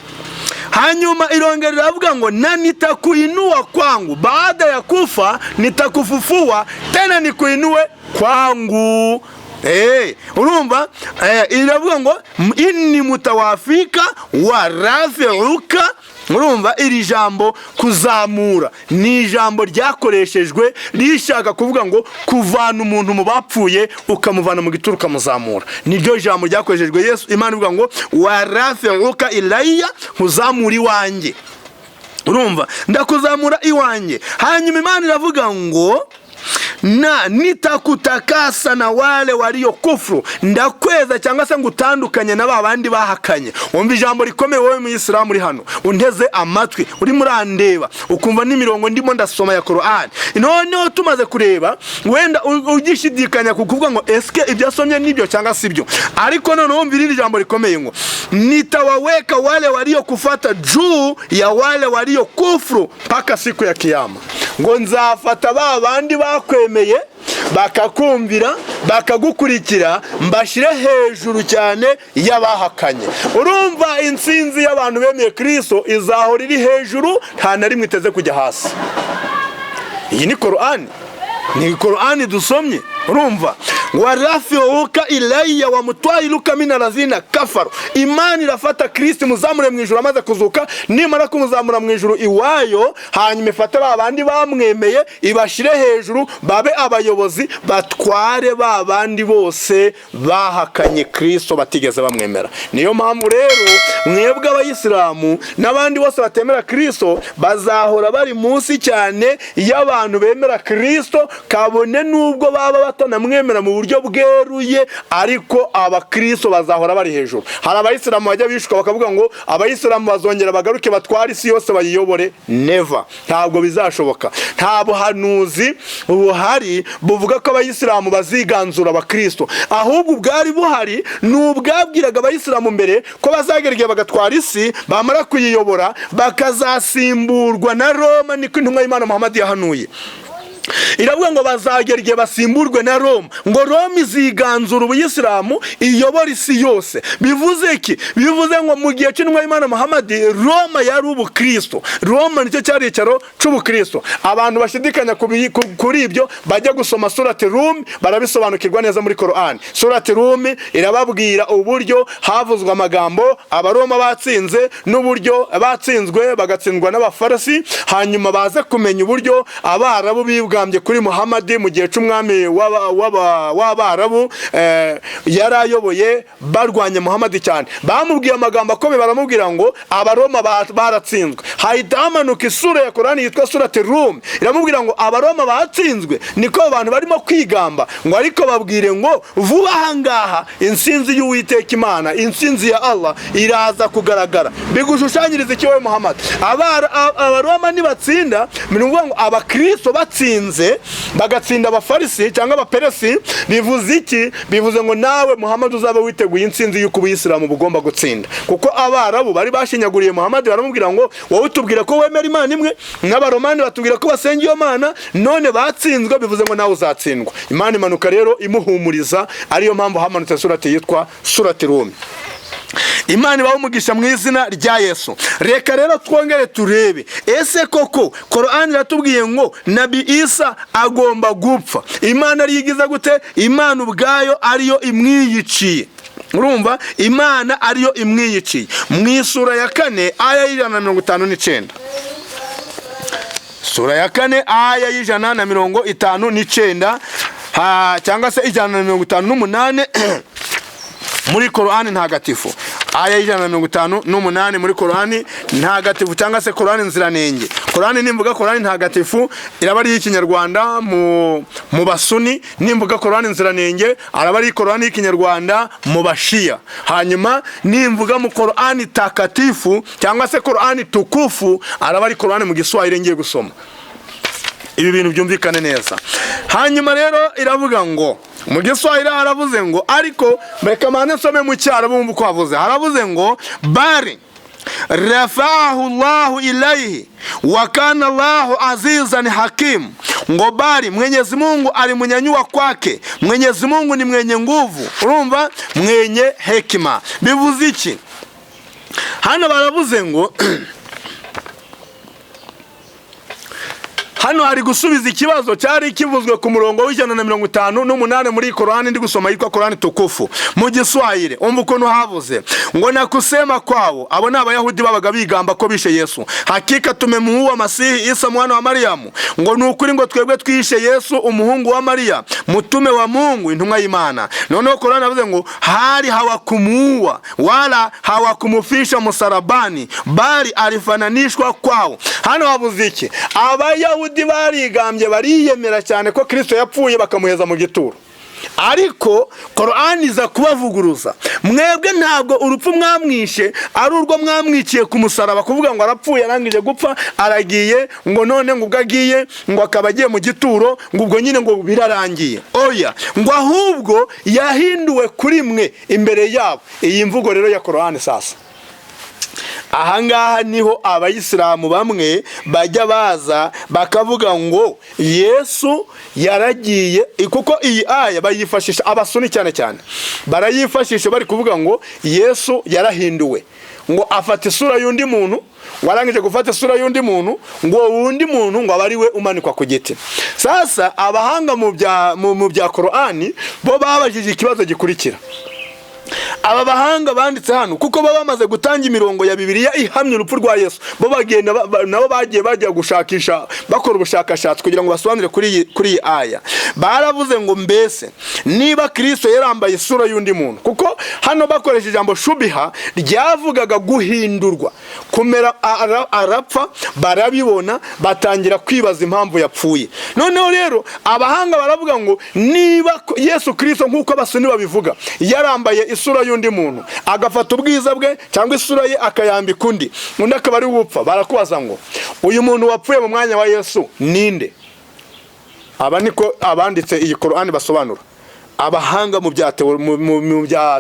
Hanyuma irongera iravuga ngo na nitakuinua kwangu, baada ya kufa nitakufufua tena nikuinue kwangu. Urumva iravuga ngo inni mutawafika wa rafi'uka. Urumva iri jambo kuzamura ni ijambo ryakoreshejwe rishaka kuvuga ngo kuvana umuntu mu bapfuye ukamuvana mu gituru ukamuzamura. Niryo jambo ryakoreshejwe Yesu. Imana ivuga ngo wa rafi'uka ilayya, kuzamura iwanjye. Urumva ndakuzamura iwanjye. Hanyuma Imana iravuga ngo na nitakutakasa na wale walio kufuru, ndakweza cyangwa se ngutandukanye na babandi bahakanye. Wumva ijambo rikomeye wowe Muyisilamu uri hano unteze amatwi uri murandeba ukumva n'imirongo ndimo ndasoma ya Qur'an. Noneho tumaze kureba wenda ugishidikanya kukuvuga ngo eske ibyasomye nibyo cyangwa sibyo, ariko noneho wumva iri jambo rikomeye ngo nitawaweka wale walio kufata juu ya wale walio kufuru paka siku ya kiyama. Ngo nzafata babandi bakwemeye bakakumvira bakagukurikira mbashire hejuru cyane y'abahakanye. Urumva insinzi y'abantu bemeye Kristo izahora iri hejuru, nta na rimwe iteze kujya hasi. Iyi ni Qur'an, ni Qur'an dusomye. Urumva warafiuka ilayya wa mutwahiluka min alazina kafaru. Imani irafata Kristo muzamure mu ijuru amaze kuzuka, nimara kumuzamura mu ijuru iwayo, hanyuma ifata babandi bamwemeye ibashire hejuru babe abayobozi batware babandi bose bahakanye Kristo batigeze bamwemera. Niyo mpamvu rero mwebwe abayisilamu n'abandi bose batemera Kristo bazahora bari munsi cyane y'abantu bemera Kristo, kabone nubwo baba batanamwemera mu buryo bweruye, ariko abakristo bazahora bari hejuru. Hari abayisilamu bajya bishuka bakavuga ngo abayisilamu bazongera bagaruke batware isi yose bayiyobore. Never, ntabwo bizashoboka. Nta buhanuzi buhari buvuga ko abayisilamu baziganzura abakristo, ahubwo bwari buhari n'ubwabwiraga abayisilamu mbere ko bazagerageza bagatwara isi, bamara kuyiyobora bakazasimburwa na Roma. Niko intumwa y'Imana Mohamed yahanuye. Iravuga ngo bazagerageza basimburwe na Roma, ngo Roma iziganzura ubuyisilamu iyobora isi yose. Bivuze iki? Bivuze ngo mu gihe cy'intumwa y'Imana Mohamed Roma yari ubukristo. Roma nicyo cyari icyaro cy'ubukristo. Abantu bashidikanya kuri ibyo bajya gusoma surati Rum barabisobanukirwa neza muri Qur'an. Surati Rum irababwira uburyo havuzwe amagambo abaroma batsinze n'uburyo batsinzwe bagatsindwa n'abafarasi, hanyuma baze kumenya uburyo abarabu bibwambye kuri Muhammad mu gihe cy'umwami w'abarabu yarayoboye barwanye Muhammad cyane. Bamubwiye amagambo akomeye, baramubwira ngo abaroma baratsinzwe. Hahita hamanuka isura ya Qur'ani yitwa surati Rum iramubwira ngo abaroma batsinzwe. Niko abantu barimo kwigamba ngo ariko babwire ngo vuba ahangaha insinzi y'Uwiteka Imana, insinzi ya Allah iraza kugaragara. Bigushushanyiriza iki wowe Muhammad? Abaroma nibatsinda, minuvuga ngo abakristo batsinze bagatsinda abafarisi cyangwa abaperesi, bivuze iki? Bivuze ngo nawe Muhammad uzaba witeguye insinzi y'uko ubuyisilamu bugomba gutsinda. Kuko abarabu bari bashinyaguriye Muhammad, baramubwira ngo wowe utubwira ko wemera Imana imwe, n'abaromani batubwira ko basenga iyo Mana, none batsinzwe, bivuze ngo nawe uzatsindwa. Imana imanuka rero imuhumuriza, ariyo mpamvu hamanutse surati yitwa surati Rum. Imana ibaho umugisha mu izina rya Yesu. Reka rero twongere turebe, ese koko Qur'an iratubwiye ngo Nabi Isa agomba gupfa. Imana ariyigiza gute? Imana ubwayo ariyo imwiyiciye. Urumva? Imana ariyo imwiyiciye. Mu isura ya 4 aya y'159. Sura ya 4 aya y'159 cyangwa se 158 muri Qur'an ntagatifu. Aya 158 muri Qur'an ntagatifu cyangwa se Qur'an nziranenge. Qur'an nimvuga Qur'an ntagatifu iraba ari ikinyarwanda mu basuni, nimvuga Qur'an nziranenge araba ari Qur'an y'ikinyarwanda mu bashia. Hanyuma nimvuga mu Qur'an takatifu cyangwa se Qur'an tukufu araba ari Qur'an mu Giswahili ngiye gusoma. Ibi bintu byumvikane neza. Hanyuma rero iravuga ngo mu Giswahili haravuze ngo, ariko reka mane nsome mu cyaro bumva uko havuze. Haravuze ngo bari rafahu Allahu ilayhi wa kana Allahu azizan hakim. Ngo bari Mwenyezi Mungu ali mnyanyua kwake, Mwenyezi Mungu ni mwenye nguvu. Urumva? Mwenye hekima. Bivuze iki? Hano baravuze ngo hano hari gusubiza ikibazo cyari kivuzwe ku murongo w'158 muri Qur'an ndi gusoma yitwa Qur'an tukufu mu Giswahili. Umva ukuntu havuze ngo na kusema kwao, abo n'abayahudi babaga bigamba ko bishe Yesu, hakika tumemuua Masihi Isa mwana wa Mariamu. Ngo nukuri ngo twebwe twishe Yesu umuhungu wa Maria, mtume wa Mungu, intumwa y'Imana. Noneho Korani avuze ngo hari hawakumuua wala hawakumufisha msalabani bali alifananishwa kwao. Hano havuze iki? Abayahudi barigambye bariyemera cyane ko Kristo yapfuye bakamuheza mu gituro. Ariko Korani iza kubavuguruza. Mwebwe ntabwo urupfu mwamwishe ari urwo mwamwiciye ku musaraba kuvuga ngo arapfuye arangije gupfa aragiye ngo none ngo ubwagiye ngo akabagiye mu gituro ngo ubwo nyine ngo birarangiye. Oya, ngo ahubwo yahinduwe kuri mwe imbere yabo. Iyi mvugo rero ya Korani sasa, ahangaha niho abayisilamu bamwe bajya baza bakavuga ngo Yesu yaragiye, kuko iyi aya bayifashisha abasuni cyane cyane, barayifashisha bari kuvuga ngo Yesu yarahinduwe, ngo afata isura y'undi muntu, warangije gufata isura y'undi muntu, ngo wundi muntu ngo abari we umanikwa ku giti. Sasa abahanga mu bya Korani bo babajije ikibazo gikurikira. Aba bahanga banditse hano kuko baba bamaze gutanga imirongo ya Bibiriya ihamye urupfu rwa Yesu, bo bagenda nabo bagiye bajya gushakisha bakora ubushakashatsi kugira ngo basobanure kuri iyi aya. Baravuze ngo mbese niba Kristo yarambaye isura y'undi muntu, kuko hano bakoresheje ijambo shubiha ryavugaga guhindurwa, kumera arapfa, barabibona batangira kwibaza impamvu yapfuye. Noneho rero abahanga baravuga ngo niba Yesu Kristo nkuko abasuni babivuga yarambaye isura y'undi muntu, agafata ubwiza bwe cyangwa isura ye akayambika undi akaba ari gupfa, barakubaza ngo uyu muntu wapfuye mu mwanya wa Yesu ninde? Aba niko abanditse iyi Korani basobanura, abahanga mu bya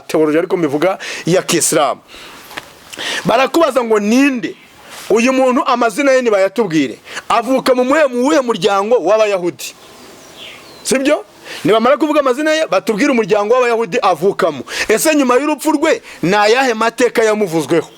teoloji ariko mivuga ya Kisilamu. Barakubaza ngo ninde uyu muntu, amazina ye nibayatubwire, avuka mu muhe muryango w'Abayahudi, sibyo? Nibamara kuvuga amazina ye batubwira umuryango w'Abayahudi avukamo. Ese nyuma y'urupfu rwe nayahe mateka yamuvuzweho?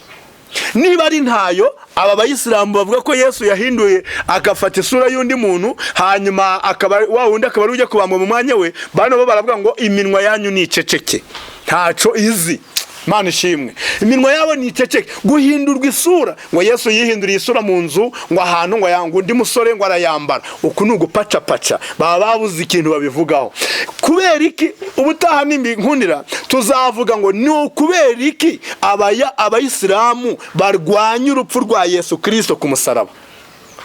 Niba ari ntayo, aba bayisilamu bavuga ko Yesu yahinduye agafata isura y'undi muntu hanyuma akaba wa wundi akaba ari ujya kubambwa mu mwanya we, bano bo baravuga ngo iminwa yanyu ni iceceke, ntaco izi. Mana ishimwe, iminwa yabo ni iceceke. Guhindurwa isura, ngo Yesu yihinduriye isura mu nzu, ngo ahantu ngo yanga undi musore ngo arayambara. Uku ni ugupacapaca, baba babuze ikintu babivugaho. Kubera iki? Ubutaha nkundira tuzavuga ngo ni ukubera iki abayisilamu barwanya urupfu rwa Yesu Kristo ku musaraba.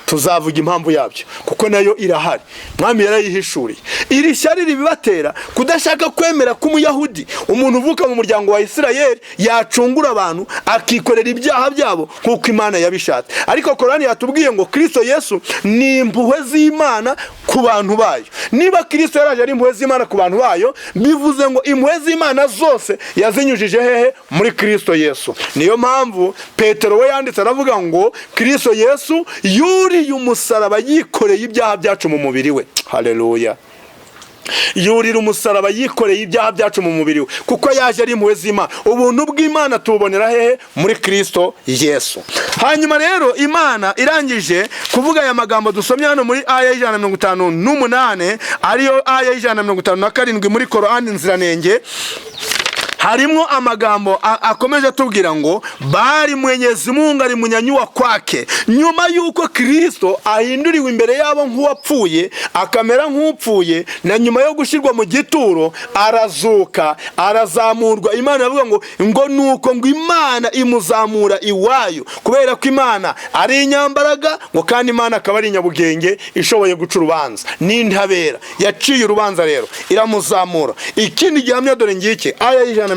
Tuzavuga impamvu yabyo kuko nayo irahari, mwami yarayihishuriye. Iri shyari ribibatera kudashaka kwemera ko umuyahudi, umuntu uvuka mu muryango wa Isirayeli, yacungura abantu akikorera ibyaha byabo kuko Imana yabishatse. Ariko Korani yatubwiye ngo Kristo Yesu ni impuhwe z'Imana ku bantu bayo. Niba Kristo yaraje ari impuhwe z'Imana ku bantu bayo, bivuze ngo impuhwe z'Imana zose yazinyujije hehe? Muri Kristo Yesu. Niyo mpamvu Petero we yanditse aravuga ngo Kristo Yesu yuriye umusaraba yikoreye ibyaha byacu mu mubiri we. Haleluya. Yurira umusaraba yikoreye ibyaha byacu mu mubiri we kuko yaje ari impuhwe z'Imana. Ubuntu bw'Imana tubonera hehe? Muri Kristo Yesu. Hanyuma rero Imana irangije kuvuga aya magambo dusomye hano muri aya 158 ariyo aya 157 muri Korani nziranenge. Harimo amagambo akomeje atubwira ngo bari Mwenyezi Mungu ari munyanyua kwake, nyuma yuko Kristo ahinduriwe imbere yabo nk'uwapfuye akamera nk'upfuye, na nyuma yo gushirwa mu gituro arazuka arazamurwa. Imana yavuga ngo nuko ngo Imana imuzamura iwayo, kubera ko Imana ari inyambaraga, ngo kandi Imana akaba ari inyabugenge ishoboye guca urubanza n'intabera. Yaciye urubanza rero iramuzamura. Ikindi gihamya dore ngiki aya 160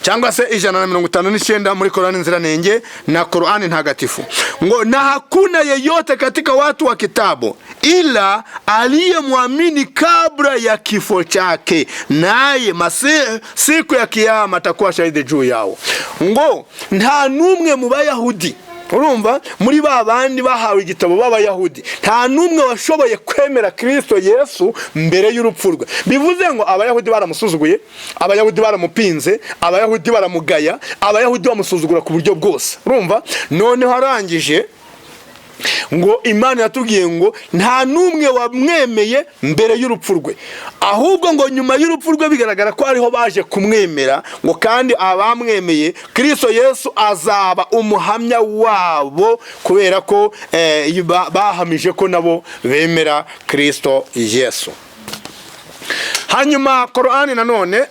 cyangwa se 159 muri Korani nziranenge na Korani ntagatifu, ngo na hakuna yeyote katika watu wa kitabu ila aliyemwamini kabla ya kifo chake, naye Masihi siku ya kiyama atakuwa shahidi juu yao. Ngo nta numwe mu Bayahudi, urumva, muri babandi bahawe igitabo b'Abayahudi, nta numwe washoboye kwemera Kristo Yesu mbere y'urupfu rwe. Bivuze ngo Abayahudi baramusuzuguye, Abayahudi baramupinze, Abayahudi baramugaya, Abayahudi bamusuzugura ku buryo bwose. Urumva, none harangije ngo Imana yatubwiye ngo nta numwe wamwemeye mbere y'urupfu rwe, ahubwo ngo nyuma y'urupfu rwe bigaragara ko ariho baje kumwemera, ngo kandi abamwemeye Kristo Yesu azaba umuhamya wabo, kubera ko bahamije ko nabo bemera Kristo Yesu. hanyuma Colowani nanone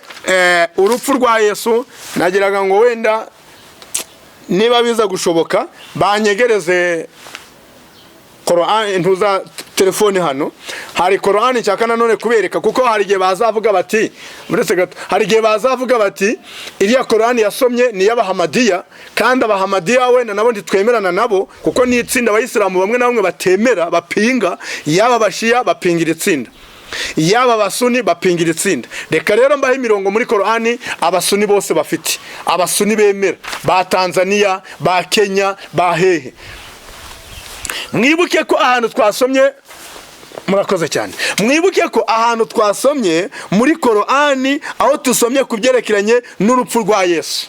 urupfu rwa Yesu nagiraga ngo wenda niba biza gushoboka banyegereze Colowani ntuza telefone hano hari Colowani cyaka nanone kubereka kuko hari gihe bazavuga bati hari gihe bazavuga bati iriya Colowani yasomye ni y'abahamadiya kandi abahamadiya we nabo ntitwemerana nabo kuko ni itsinda abayisilamu bamwe na bamwe batemera bapinga yaba bashiya bapingira itsinda yaba basuni bapingira itsinda reka rero mbahe imirongo muri Colowani abasuni bose bafite abasuni bemera ba Tanzania ba Kenya ba hehe mwibuke ko ahantu twasomye murakoze cyane mwibuke ko ahantu twasomye muri Colowani aho tusomye kubyerekeranye n'urupfu rwa Yesu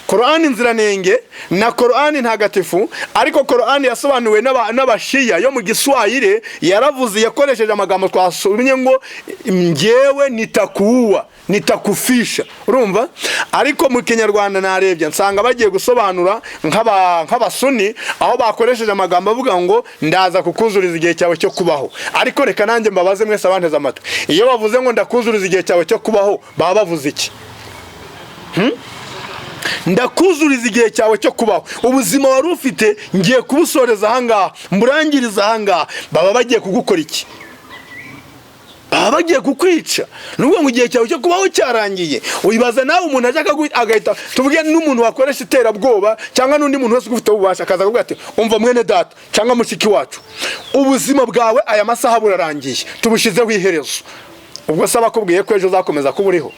Colowani nziranenge na Colowani ntagatifu ariko Colowani yasobanuwe n'abashiya yo mu Giswahili yaravuze yakoresheje amagambo twasomye ngo ngewe nitakufisha urumva ariko mu Kinyarwanda narebye nsanga bagiye gusobanura nk'abasuni aho bakoresheje amagambo avuga ngo ndaza kukuzuriza igihe cyawe cyo kubaho ariko reka nanjye mbabaze mwese abanteze amatwi iyo bavuze ngo ndakuzuriza igihe cyawe cyo kubaho baba bavuze iki ndakuzuriza igihe cyawe cyo kubaho ubuzima wari ufite ngiye kubusoreza ahangaha mburangiriza ahangaha baba bagiye kugukora iki baba bagiye kukwica nubwo mu gihe cyawe cyo kubaho cyarangiye uyibaza nawe umuntu ajya agahita tuvuge n'umuntu wakoresha iterabwoba cyangwa n'undi muntu wese ufite ububasha akaza kuvuga ati umva mwene data cyangwa mushiki wacu ubuzima bwawe aya masaha burarangiye tubushizeho iherezo ubwo se abakubwiye ko ejo uzakomeza kuba uriho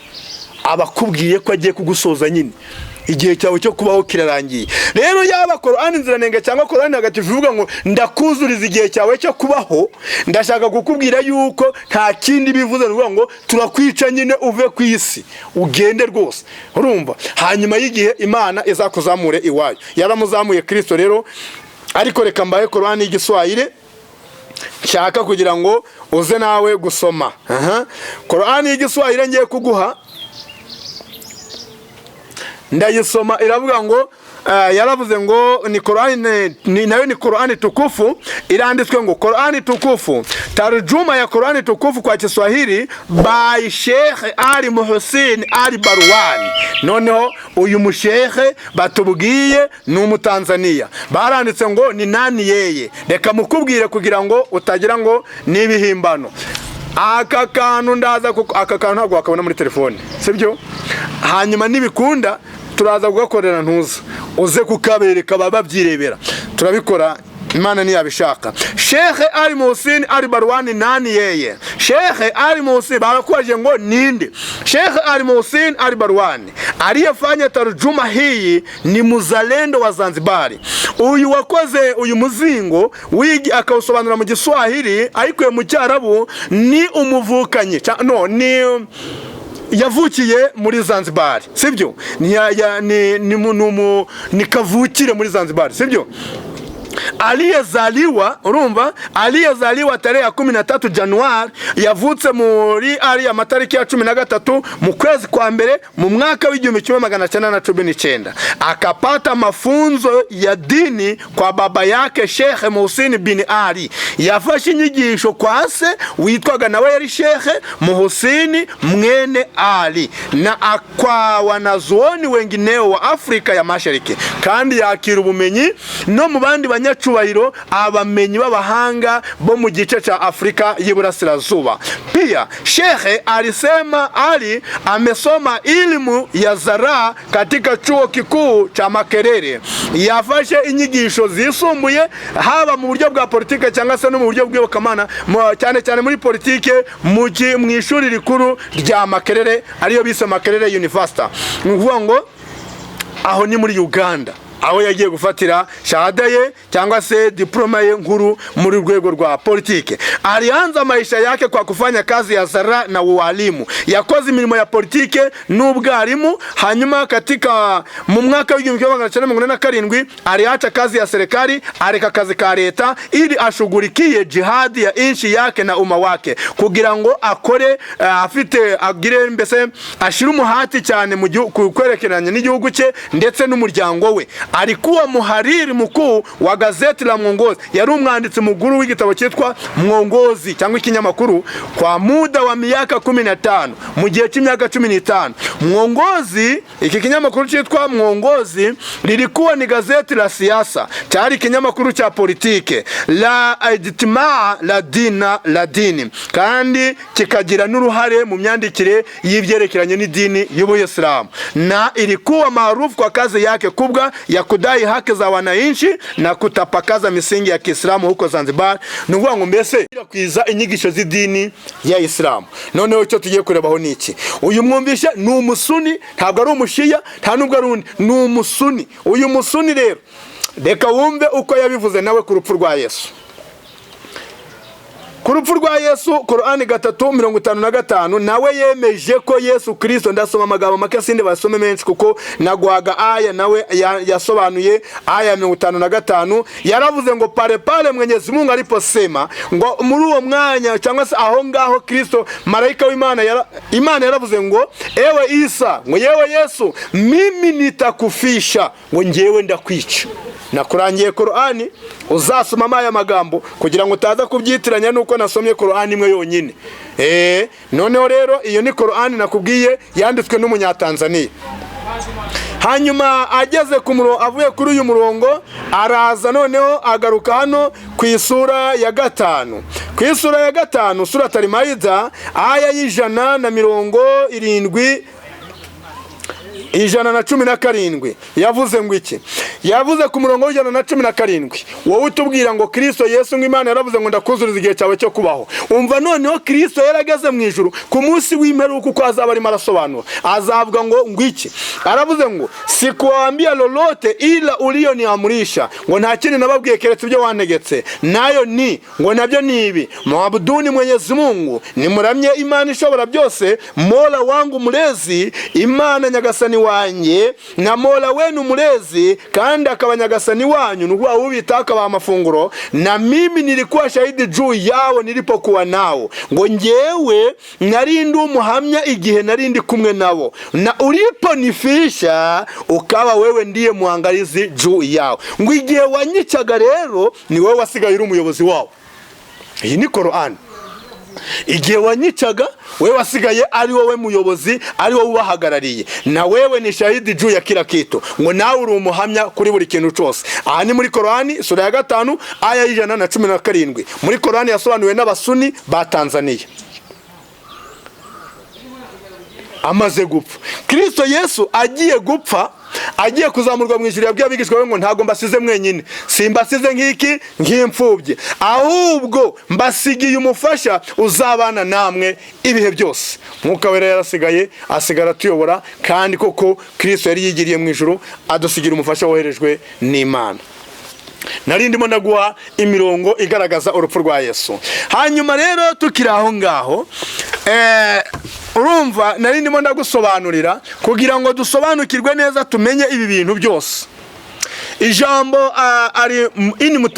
abakubwiye ko agiye kugusoza nyine igihe cyawe cyo kubaho kirarangiye rero yaba Colowani nziranenge cyangwa Colowani ntagatifu ivuga ngo ndakuzuriza igihe cyawe cyo kubaho ndashaka kukubwira yuko nta kindi bivuze nuvuga ngo turakwica nyine uve ku isi ugende rwose urumva hanyuma y'igihe Imana izakuzamure iwayo yaramuzamuye Kristo rero ariko reka mbaye Colowani y'igiswahili nshaka kugira ngo uze nawe gusoma Colowani y'igiswahili ngiye kuguha ndayisoma iravuga ngo yaravuze ngo ni Colowani nayo ni Colowani tukufu iranditswe ngo Colowani tukufu tarjuma ya Colowani tukufu kwa Kiswahili by Sheikh Ali Muhsin Ali Barwani noneho uyu mushehe batubwiye ni umutanzania baranditse ngo ni nani yeye reka mukubwire kugira ngo utagira ngo nibihimbano aka kantu ndaza aka kantu ntabwo wakabona muri telefone sibyo hanyuma nibikunda turaza kugakorera ntuza uze kukabereka bababyirebera turabikora Imana niyabishaka Sheikh Ali Muhsin Ali Barwani nani yeye Sheikh Ali Muhsin barakwaje ngo ninde Sheikh Ali Muhsin Ali Barwani aliyefanya tarjuma hii ni muzalendo wa Zanzibari uyu wakoze uyu muzingo wigi akawusobanura mu Giswahili ayikuye mu Cyarabu ni umuvukanye ni yavukiye muri Zanzibar sibyo ni kavukire muri Zanzibar sibyo aliyezaliwa urumva aliyezaliwa tarehe 13 Januari yavutse muri ari amatariki ya 13 mu kwezi kwa mbere mu mwaka w'1919 akapata mafunzo ya dini kwa baba yake Sheikh Muhsin bin Ali yafashe inyigisho kwa se witwaga nawe yari Sheikh Muhsin mwene Ali na akwa wanazuoni wengineo wa Afrika ya Mashariki kandi yakira ubumenyi no mu bandi banyacubahiro abamenyi b'abahanga bo mu gice cha Afrika y'Iburasirazuba pia Sheikh alisema Ali amesoma elimu ya zara katika chuo kikuu cha Makerere yafashe inyigisho zisumbuye haba mu buryo bwa politike cyangwa se no mu buryo bw'iyobokamana cyane cyane muri politike mu ishuri rikuru rya Makerere ariyo bise Makerere University nguvuga ngo aho ni muri Uganda aho yagiye gufatira shahada ye cyangwa se diploma ye nkuru muri rwego rwa politike alianza maisha yake kwa kufanya kazi ya zara na ualimu yakoze imirimo ya politike n'ubwarimu hanyuma katika mu mwaka w'1987 aliacha kazi ya serikali areka kazi ka leta ili ashughulikie jihadi ya inchi yake na umma wake kugira ngo akore afite agire mbese ashira umuhati cyane mu kwerekeranya n'igihugu cye ndetse n'umuryango we alikuwa muhariri mkuu wa gazeti la Mwongozi, yari umwanditsi mukuru w'igitabo cyitwa Mwongozi cyangwa ikinyamakuru kwa muda wa miaka 15, mu gihe cy'imyaka 15. Mwongozi, iki kinyamakuru cyitwa Mwongozi lilikuwa ni gazeti la siasa, cyari ikinyamakuru cya politike la ijtimaa la dini, kandi kikagira n'uruhare mu myandikire y'ivyerekeranye n'idini y'Ubuyisilamu, na ilikuwa maarufu kwa kazi yake kubwa ya kudai haki za wananchi na kutapakaza misingi ya Kiislamu huko Zanzibar. Nuvuga ngo mbese kwiza inyigisho z'idini ya Islamu. Noneho icyo tugiye kurebaho niki, uyu mwumvisha ni umusuni, ntabwo ari umushiya, nta nubwo ari undi, ni umusuni. Uyu musuni rero reka wumve uko yabivuze nawe ku rupfu rwa Yesu. Ku rupfu rwa Yesu, Korani 3:55, nawe yemeje ko Yesu Kristo, ndasoma amagambo make sinde basome menshi kuko nagwaga aya, nawe yasobanuye aya 55. Yaravuze ngo pale Mwenyezi Mungu aliposema ngo muri uwo mwanya cyangwa se aho ngaho Kristo malaika w'Imana Imana yaravuze ngo ewe Isa, ngo yewe Yesu, mimi nitakufisha, ngo ngewe ndakwica. Nakurangiye Korani, uzasoma aya magambo kugira ngo utaza kubyitiranya nuko nasomye Korani imwe yonyine. Noneho rero iyo ni Korani nakubwiye yanditswe n'umunyatanzania. Hanyuma ageze ku murongo, avuye kuri uyu murongo araza noneho agaruka hano ku isura ya 5. Ku isura ya 5, sura Al-Maida, aya y'117 yavuze ngo iki? Yavuze ku murongo w'117, wowe utubwira ngo Kristo Yesu ngo Imana yaravuze ngo ndakuzuriza igihe cyawe cyo kubaho. Umva noneho Kristo yarageze mu ijuru ku munsi w'imperuka uko azaba ari marasobanura, azavuga ngo iki? Aravuze ngo sikuambia lolote ila ulioniamrisha, ngo nta kindi nababwiye keretse ibyo wantegetse, nayo ni ngo nabyo ni ibi: muabuduni Mwenyezi Mungu, nimuramye Imana ishobora byose, Mola wangu mlezi, Imana nyagasani wanye na Mola wenu mlezi, kandi akaba nyagasani wanyu, nuko ubitaka ba mafunguro, na mimi nilikuwa shahidi juu yao nilipokuwa nao, ngo ngewe narindi umuhamya igihe narindi kumwe nabo, na uliponifisha ukaba wewe ndiye muangalizi juu yao. Ngo igihe wanyicaga rero ni wewe wasigaye uri umuyobozi wao. Iyi ni Korani. Igihe wanyicaga wewe wasigaye ari wowe muyobozi, ari wowe ubahagarariye, na wewe ni shahidi juu ya kila kitu, ngo nawe uri umuhamya kuri buri kintu cyose. Aha ni muri Korani sura ya 5 aya 117. Muri Korani yasobanuwe n'abasuni ba Tanzania. Amaze gupfa, Kristo Yesu agiye gupfa, agiye kuzamurwa mu ijuru, yabwiye abigishwa be ngo ntago mbasize mwenyine, simbasize nk'iki nk'imfubye, ahubwo mbasigiye umufasha uzabana namwe ibihe byose. Mwuka wera yarasigaye, asigara tuyobora, kandi koko Kristo yari yigiriye mu ijuru adusigira umufasha woherejwe n'Imana. Narindimo ndaguha imirongo igaragaza urupfu rwa Yesu. Hanyuma rero tukiri aho ngaho, urumva narindimo ndagusobanurira kugira ngo dusobanukirwe neza, tumenye ibi bintu byose. Ijambo ari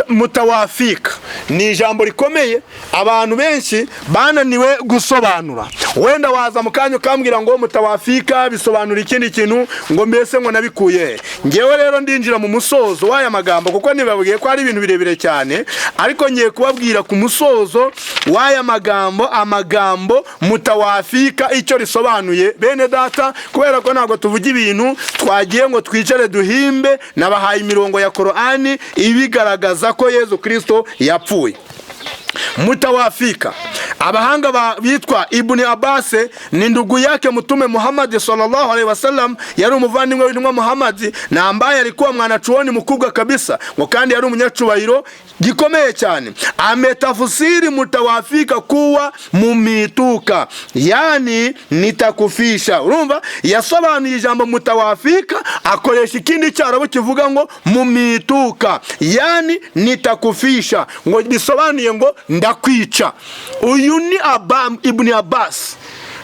mutawafika ni ijambo rikomeye abantu benshi bananiwe gusobanura. Wenda waza mukanyo kambwira ngo mutawafika bisobanura ikindi kintu, ngo mbese ngo nabikuye. Ngewe rero ndinjira mu musozo w'aya magambo kuko nibabwiye ko ari ibintu birebire cyane, ariko ngiye kubabwira ku musozo w'aya magambo, amagambo mutawafika icyo risobanuye bene data, kubera ko ntabwo tuvuga ibintu twagiye ngo twicare duhimbe. Nabahaye imirongo ya Korani ibigaragaza ko Yesu Kristo yapfuye. Mutawafika, abahanga bitwa Ibn Abbas, ni ndugu yake Mtume Muhammad sallallahu alaihi wasallam, yari umuvandimwe w'intumwa Muhammad, na ambaye alikuwa mwanachuoni mkubwa kabisa, ngo kandi yari umunyacubahiro gikomeye cyane. Ametafsiri mutawafika kuwa mumituka, yani nitakufisha. Urumva yasobanuye ijambo mutawafika akoresha ikindi cyarabo kivuga ngo mumituka, yani nitakufisha, ngo bisobanuye ngo ndakwica. Uyu ni Ibn Abbas,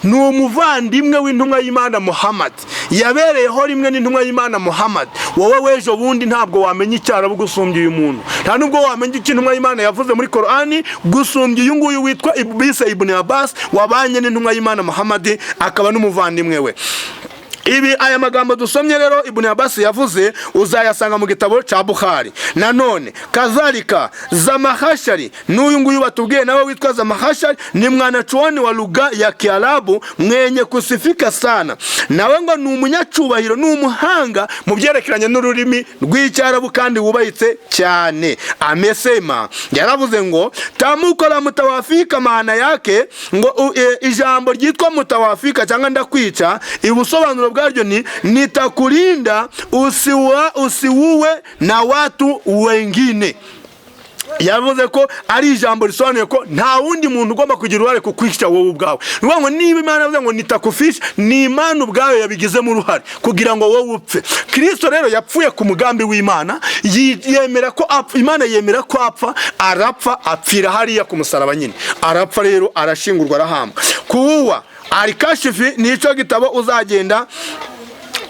ni umuvandimwe w'intumwa y'Imana Muhammad, yabereyeho rimwe n'intumwa y'Imana Muhammad. Wowe wejo bundi ntabwo wamenya icyarabo gusumbya uyu muntu, nta nubwo wamenya icyo intumwa y'Imana yavuze muri Korani gusumbya uyu nguyu witwa Ibn Abbas, wabanye n'intumwa y'Imana Muhammad akaba n'umuvandimwe we. Ibi aya magambo dusomye rero Ibn Abbas yavuze uzayasanga mu gitabo cha Bukhari. Nanone kazalika Zamahashari n'uyu nguyu batubwiye nawe witwa Zamahashari ni mwanachuoni wa lugha ya Kiarabu mwenye kusifika sana. Nawe ngo ni umunyacubahiro n'umuhanga mu byerekeranye n'ururimi rw'icyarabu kandi wubahitse cyane. Amesema yaravuze ngo tamuko la mutawafika maana yake ngo ijambo ryitwa mutawafika cyangwa ndakwica ibusobanuro bwaryo ni nitakulinda usiuwe na watu wengine. Yavuze ko ari ijambo risobanuye ko nta wundi muntu ugomba kugira uruhare ku kwica wowe ubwawe. Ngo niba Imana yavuze ngo nitakufisha ni Imana ubwawe yabigizemo uruhare kugira ngo wowe upfe. Kristo rero yapfuye ku mugambi w'Imana, yemera ko Imana yemera ko apfa, arapfa apfira hariya ku musaraba nyine. Arapfa rero arashingurwa arahambwa. Kuwa Al-Kashifi nico gitabo uzagenda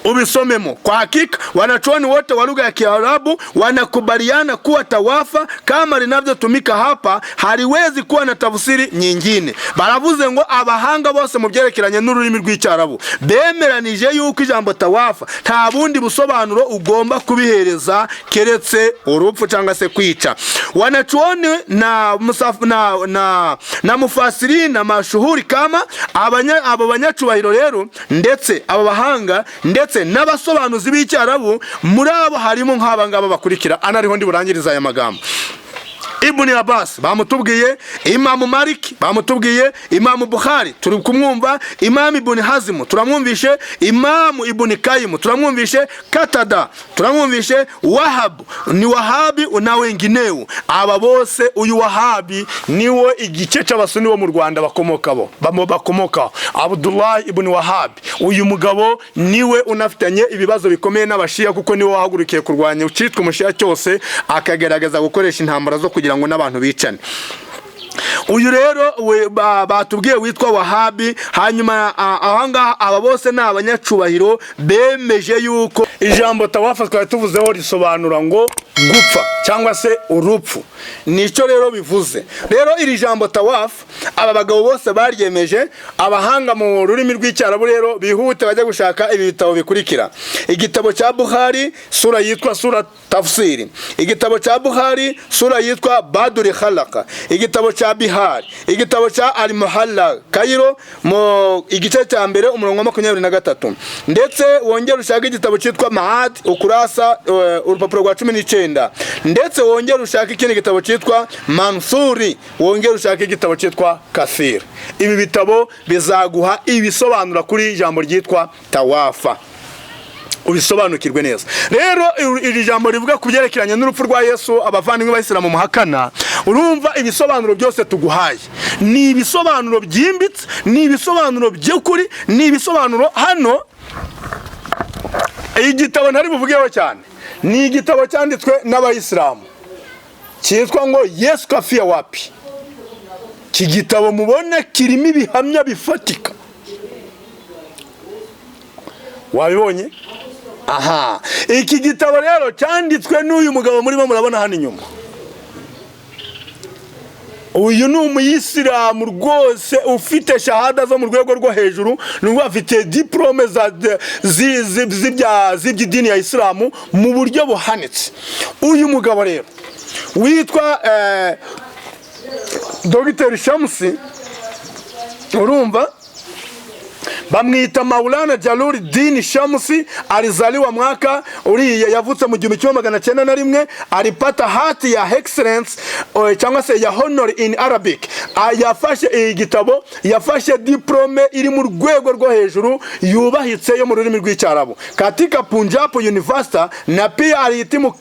ubisomemo. Kwa hakika wanachuoni wote wa lugha ya Kiarabu wanakubaliana kuwa tawafa kama linavyotumika hapa haliwezi kuwa na tafsiri nyingine. Baravuze ngo abahanga bose mu byerekeranye n'ururimi rw'icyarabu bemeranije yuko ijambo tawafa nta bundi busobanuro ugomba kubihereza keretse urupfu cyangwa se kwica. Wanachuoni na mufasiri na mashuhuri kama abo banyacubahiro rero ndetse abo bahanga ndetse n'abasobanuzi b'icyarabu muri abo harimo nk'aba ngaba bakurikira. Anariho ndi burangiriza aya magambo. Ibn Abbas bamutubwiye, Imam Malik bamutubwiye, Imam Bukhari turi kumwumva, Imam Ibn Hazm turamwumvishe, Imam Ibn Qayyim turamwumvishe, Katada turamwumvishe, Wahab ni Wahabi na wengineo. Aba bose uyu Wahabi niwo igice cy'abasuni bo mu Rwanda bakomokaho. Abdullah ibn Wahab uyu mugabo niwe unafitanye ibibazo bikomeye n'abashia kuko niwe wahagurukiye kurwanya ucitwa umushia cyose akagerageza gukoresha intambara zo kugira ngo n'abantu bicane. Uyu rero batubwiye witwa Wahabi. Hanyuma ahanga aba bose ni abanyacubahiro bemeje yuko ijambo tawafa twari tuvuzeho risobanura ngo gupfa cyangwa se urupfu. Nico rero bivuze. Rero iri jambo tawafa aba bagabo bose baryemeje. Abahanga mu rurimi rw'icyarabu rero bihute bajya gushaka ibi bitabo bikurikira. Igitabo cha Bukhari sura yitwa sura tafsiri. Igitabo cha Bukhari sura yitwa Badul Khalaq. Igitabo cha Bihari. Igitabo cha Al-Muhalla Cairo mu igice cya mbere umurongo wa 23. Ndetse wongera ushaka igitabo cyitwa Maad ukurasa urupapuro rwa 19. Ndetse wongera ushaka ikindi gitabo cyitwa Mansuri, wongera ushaka igitabo cyitwa Kathir. Ibi bitabo bizaguha ibisobanura kuri ijambo ryitwa tawafa, ubisobanukirwe neza. Rero iri jambo rivuga kubyerekeranye n'urupfu rwa Yesu abavandimwe b'Abayisilamu muhakana, urumva ibisobanuro byose tuguhaye ni ibisobanuro byimbitse, ni ibisobanuro by'ukuri, ni ibisobanuro hano. Igitabo ntari buvugeho cyane ni igitabo cyanditswe n'Abayisilamu cyitwa ngo Yesu kafia wapi. Iki gitabo mubona kirimo ibihamya bifatika. Wabibonye? Aha, iki gitabo rero cyanditswe n'uyu mugabo murimo murabona hano inyuma. Uyu ni umuyisilamu rwose ufite shahada zo mu rwego rwo hejuru, nubwo afite diplome z'iby'idini ya Islamu mu buryo buhanitse. Uyu mugabo rero witwa Dr. Shamsi, urumva bamwita Maulana Jaluri Dini Shamsi. Alizaliwa mwaka uriya yavutse mu 1901. Alipata hati ya excellence cyangwa se ya honor in Arabic. Yafashe igitabo, yafashe diplome iri mu rwego rwo hejuru yubahitse yo mu rurimi rw'icyarabu katika Punjab University, na pia alihitimu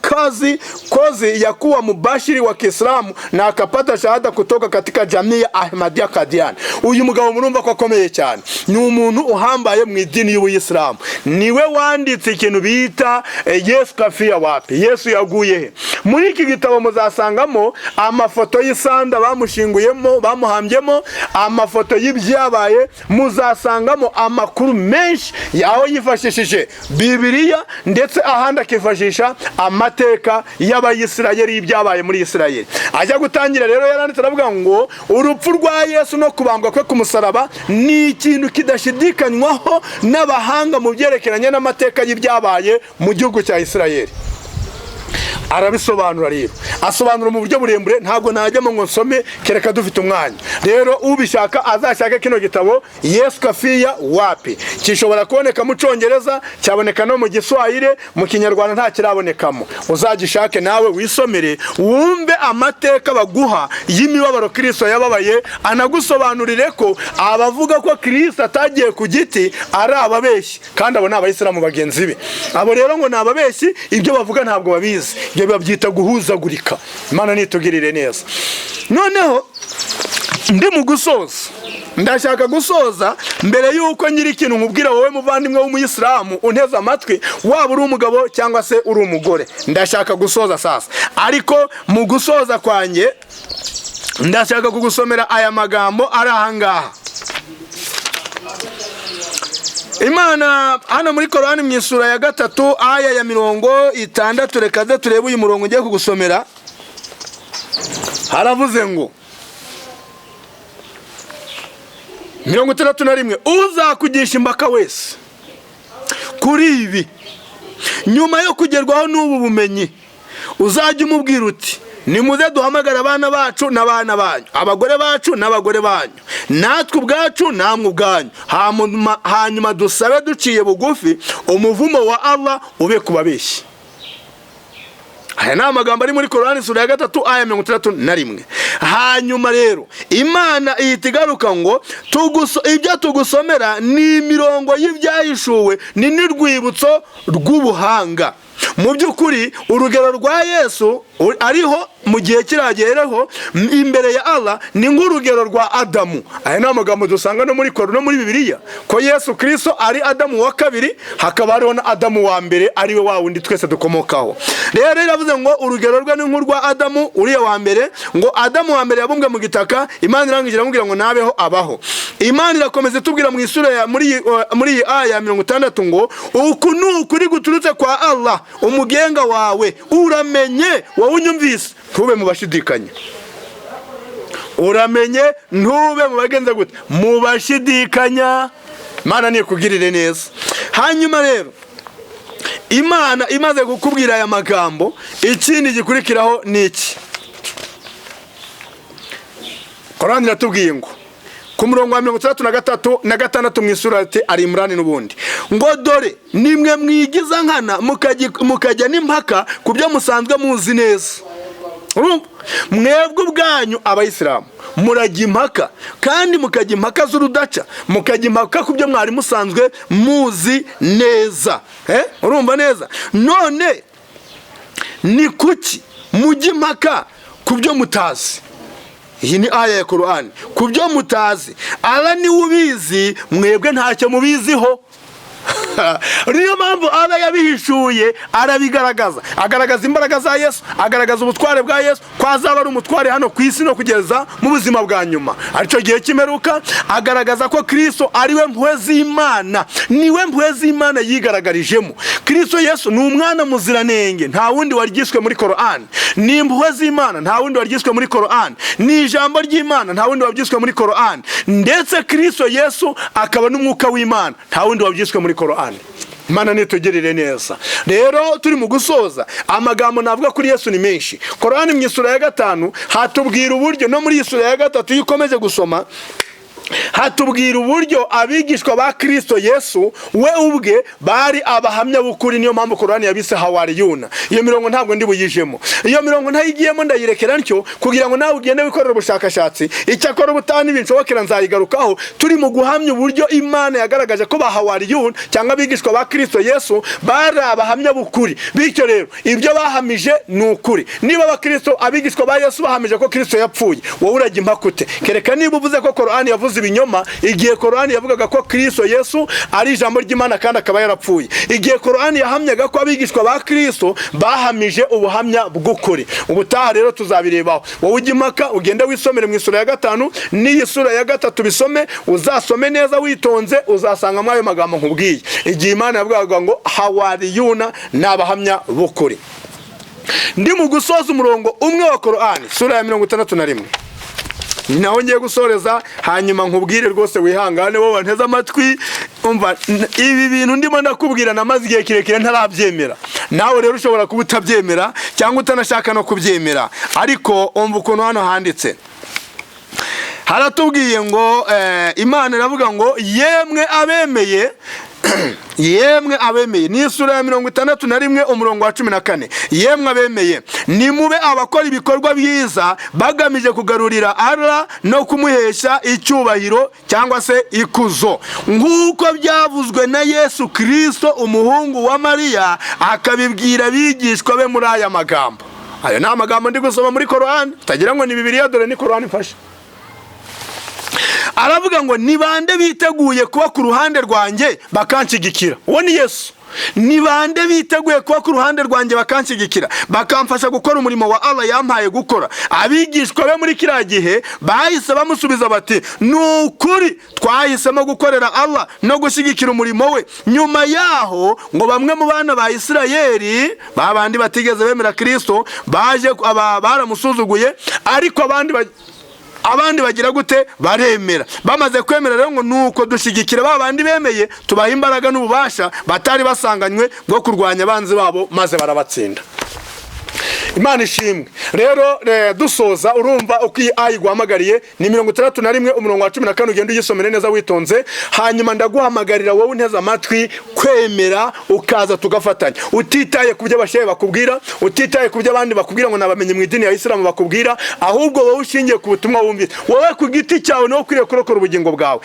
kozi ya kuwa mubashiri wa Kiislamu na akapata shahada kutoka katika jamii ya Ahmadiyya Qadian. Uyu mugabo murumva ko akomeye cyane, ni umuntu uhambaye mu idini y'Ubuyisilamu. Niwe wanditse ikintu bita Yesu kafia wapi, Yesu yaguye he. Muri iki gitabo muzasangamo amafoto y'isanda bamushinguyemo, bamuhambyemo, amafoto y'ibyabaye, muzasangamo amakuru menshi yaho yifashishije Bibiriya, ndetse ahandi akifashisha amateka y'Abayisirayeli y'ibyabaye muri Isirayeli. Ajya gutangira rero yaranditse aravuga ngo urupfu rwa Yesu no kubambwa kwe ku musaraba ni ikintu kidashidikanywaho bidashidikanywaho n'abahanga mu byerekeranye n'amateka y'ibyabaye mu gihugu cya Isirayeli. Arabisobanura rero, asobanura mu buryo burembure, ntabwo najyamo ngo nsome kereka dufite umwanya. Rero ubishaka azashaka kino gitabo Yesu Kafiya Wapi, kishobora kuboneka mu Cyongereza, cyaboneka no mu Giswahili, mu Kinyarwanda nta kirabonekamo. Uzagishake nawe wisomere, wumve amateka baguha y'imibabaro Kristo yababaye, anagusobanurire ko abavuga ko Kristo atagiye ku giti ari ababeshyi, kandi abo ni abayisilamu bagenzi be. Abo rero ngo ni ababeshyi, ibyo bavuga ntabwo babizi, ibyo babyita guhuzagurika. Imana nitugirire neza. Noneho ndi mu gusoza, ndashaka gusoza mbere yuko nyiri ikintu nkubwira wowe muvandimwe w'umuyisilamu unteze amatwi, waba uri umugabo cyangwa se uri umugore. Ndashaka gusoza sasa, ariko mu gusoza kwanjye ndashaka kugusomera aya magambo ari ahangaha. Imana hano muri Colowani mu isura ya 3 aya ya 60, reka turebe uyu murongo ngiye kugusomera. Haravuze ngo 61, uzakugisha impaka wese kuri ibi nyuma yo kugerwaho n'ubu bumenyi, uzajya umubwira uti nimuze duhamagara abana bacu n'abana banyu, abagore bacu n'abagore banyu, natwe ubwacu namwe ubwanyu, hanyuma dusabe duciye bugufi umuvumo wa Allah ube kubabeshyi. Aya ni amagambo ari muri Colowani sura ya 3 aya 61. Hanyuma rero Imana ihita igaruka ngo ibyo tugusomera ni imirongo y'ibyahishuwe, ni n'urwibutso rw'ubuhanga. Mu by'ukuri urugero rwa Yesu ariho mu gihe kiragereho imbere ya Allah ni nk'urugero rwa Adamu. Aya ni amagambo dusanga no muri Bibiriya ko Yesu Kristo ari Adamu wa kabiri, hakaba hariho na Adamu wa mbere ariwe wa wundi twese dukomokaho. Rero yavuze ngo urugero rwe ni nk'urwa Adamu uriya wa mbere, ngo Adamu wa mbere yabumbwe mu gitaka, Imana irangije iramubwira ngo nabeho abaho. Imana irakomeza itubwira mu isura ya muri iyi aya 60 ngo uku ni ukuri guturutse kwa Allah umugenga wawe, uramenye wowe unyumvise ntube mu bashidikanya. Uramenye ntube mu bagenza gute, mu bashidikanya. Imana ni kugirire neza. Hanyuma rero Imana imaze kukubwira aya magambo, ikindi gikurikiraho ni iki? Korani iratubwiye ngo ku murongo wa 63 mu isura ari Imran n'ubundi ngo dore nimwe mwigiza nkana mukajya n'impaka ku byo musanzwe muzi neza. Mwebwe ubwanyu abayisilamu murajya impaka, kandi mukajya impaka z'urudaca, mukajya impaka ku byo mwari musanzwe muzi neza. Urumva neza? None ni kuki mujya impaka ku byo mutazi? Iyi ni aya ya Colowani. Ku byo mutazi Allah ni ubizi, mwebwe ntacyo mubiziho. Niyo mpamvu Allah yabihishuye, arabigaragaza, agaragaza imbaraga za Yesu, agaragaza ubutware bwa Yesu, ko azaba ari umutware hano ku isi no kugeza mu buzima bwa nyuma, aricyo gihe cy'imperuka. Agaragaza ko Kristo ariwe mpuhwe z'Imana, niwe mpuhwe z'Imana yigaragarijemo. Kristo Yesu ni umwana muziranenge, nta wundi waryiswe muri Colowani. Ni impuhwe z'Imana, nta wundi waryiswe muri Colowani. Ni ijambo ry'Imana, nta wundi waryiswe muri Colowani. Ndetse Kristo Yesu akaba n'umwuka w'Imana, nta wundi waryiswe muri Colowani. Imana nitugirire neza. Rero turi mu gusoza, amagambo navuga kuri Yesu ni menshi. Colowani mu isura ya 5 hatubwira uburyo, no muri isura ya 3 iyo ukomeje gusoma hatubwira uburyo abigishwa ba Kristo Yesu we ubwe bari abahamya b'ukuri. Niyo mpamvu Colowani yabise hawariyuna. Iyo mirongo ntabwo ndi buyijemo, iyo mirongo ntayigiyemo ndayirekera ntyo kugira ngo nawe ugende wikorera ubushakashatsi. Icyakora ubutani binshobokera nzayigarukaho. Turi mu guhamya uburyo Imana yagaragaje ko ba hawariyuna cyangwa abigishwa ba Kristo Yesu bari abahamya b'ukuri. Bityo rero ibyo bahamije ni ukuri. Niba abakristo abigishwa ba Yesu bahamije ko Kristo yapfuye, wowe urajya impakute? Kereka niba uvuze ko Colowani yavuze ibinyoma igihe Colowani yavugaga ko Kristo Yesu ari ijambo ry'Imana kandi akaba yarapfuye. Igihe Colowani yahamyaga ko abigishwa ba Kristo bahamije ubuhamya bw'ukuri. Ubutaha rero tuzabirebaho. Wowe ujya impaka ugende wisomere mu isura ya 5 n'iyi sura ya 3 bisome, uzasome neza witonze, uzasanga mwayo magambo nkubwiye. Igihe Imana yavugaga ngo hawariyuna n'abahamya b'ukuri. Ndi mu gusoza umurongo umwe wa Colowani sura ya 61. ni naho ngiye gusoreza, hanyuma nkubwire rwose wihangane wowe wanteze amatwi. Umva, ibi bintu ndimo ndakubwira namaze igihe kirekire ntarabyemera. Nawe rero ushobora kuba utabyemera cyangwa utanashaka no kubyemera, ariko umva ukuntu hano handitse. Haratubwiye ngo Imana iravuga ngo yemwe abemeye yemwe abemeye, ni isura ya 61 umurongo wa 14. Yemwe abemeye nimube abakora ibikorwa byiza bagamije kugarurira Allah no kumuhesha icyubahiro cyangwa se ikuzo, nk'uko byavuzwe na Yesu Kristo umuhungu wa Mariya akabibwira abigishwa be muri aya magambo. Ayo ni amagambo ndi gusoma muri Colowani, utagira ngo ni Bibiriya, dore ni Colowani mfashe. Aravuga ngo ni bande biteguye kuba ku ruhande rwanjye bakanshigikira. Uwo ni Yesu. Ni bande biteguye kuba ku ruhande rwanjye bakanshigikira, bakamfasha gukora umurimo wa Allah yampaye gukora. Abigishwa be muri kiriya gihe bahise bamusubiza bati, ni ukuri twahisemo gukorera Allah no gushyigikira umurimo we. Nyuma yaho ngo bamwe mu bana ba Isirayeli, babandi batigeze bemera Kristo, baje baramusuzuguye, ariko abandi bagira gute? Baremera. Bamaze kwemera rero ngo nuko dushigikira babandi bemeye, tubaha imbaraga n'ububasha batari basanganywe bwo kurwanya abanzi babo, maze barabatsinda. Imana ishimwe. Rero dusoza, urumva uko ayi guhamagariye ni 61 umurongo wa 14, ugenda ugisomere neza witonze. Hanyuma ndaguhamagarira wowe unteze amatwi kwemera ukaza tugafatanya, utitaye ku byo abashehe bakubwira, utitaye ku byo abandi bakubwira ngo nabamenye mu idini ya Islam bakubwira, ahubwo wowe ushingiye ku butumwa wumvise, wowe ku giti cyawe no kwiriye kurokora ubugingo bwawe.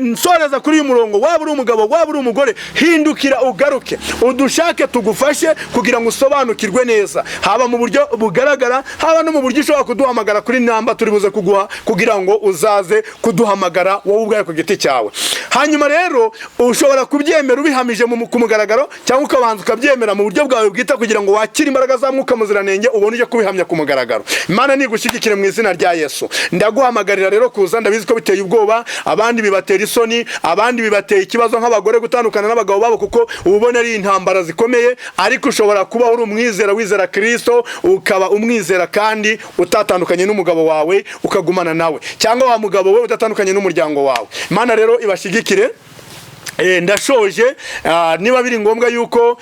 Nsoreza kuri uyu murongo, waba uri umugabo waba uri umugore, hindukira ugaruke udushake tugufashe kugira ngo usobanukirwe neza, haba mu buryo bugaragara, haba no mu buryo ushobora kuduhamagara kuri namba turi buze kuguha kugira ngo uzaze kuduhamagara wowe ubwawe ku giti cyawe. Hanyuma rero ushobora kubyemera ubihamije ku mugaragaro, cyangwa ukabanza ukabyemera mu buryo bwawe bwita kugira ngo wakire imbaraga za Mwuka Muziranenge ubone uje kubihamya ku mugaragaro. Imana nigushyigikire mu izina rya Yesu. Ndaguhamagarira rero kuza, ndabizi ko biteye ubwoba, abandi bibatera isoni, abandi bibateye ikibazo nk'abagore gutandukana n'abagabo babo kuko ubona ari intambara zikomeye, ariko ushobora kuba uri umwizera wizera Kristo, ukaba umwizera kandi utatandukanye n'umugabo wawe, ukagumana nawe, cyangwa wa mugabo we utatandukanye n'umuryango wawe. Imana rero ibashigikire. Ndashoje, niba biri ngombwa yuko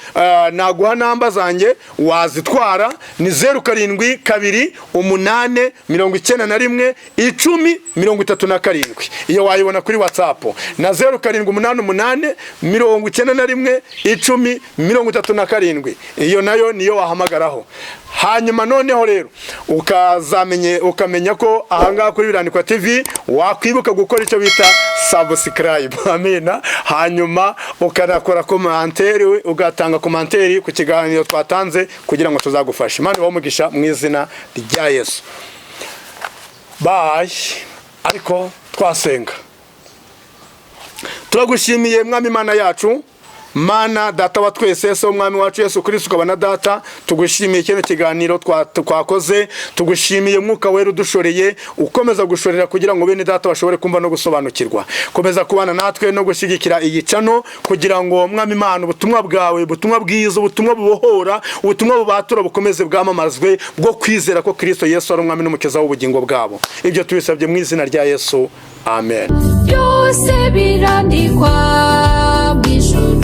naguha namba zanjye wazitwara, ni 0728911037. Iyo wayibona kuri WhatsApp, na 0788911037. iyo nayo niyo wahamagaraho. Hanyuma noneho rero ukamenya ko ahangaha kuri Birandikwa TV wakwibuka gukora icyo bita subscribe. Amena. Hanyuma ukanakora commentaire, ugatanga commentaire ku kiganiro twatanze kugira ngo tuzagufashe. Imana ibamugisha mu izina rya Yesu. Bye. Ariko twasenga. Turagushimiye Mwami Imana yacu, Mana data wa twese, so Mwami wacu Yesu Kristo ukaba na data. Tugushimiye kino kiganiro twakoze, tugushimiye Mwuka Wera udushoreye, ukomeza gushorera kugira ngo bene data bashobore kumva no gusobanukirwa. Komeza kubana natwe no gushigikira iyi cano kugira ngo Mwami Imana ubutumwa bwawe, ubutumwa bwiza, ubutumwa bubohora, ubutumwa bubatura bukomeze bwamamazwe bwo kwizera ko Kristo Yesu ari Umwami n'Umukiza w'ubugingo bwabo. Ibyo tubisabye mu izina rya Yesu. Amen.
Byose birandikwa mu ijuru.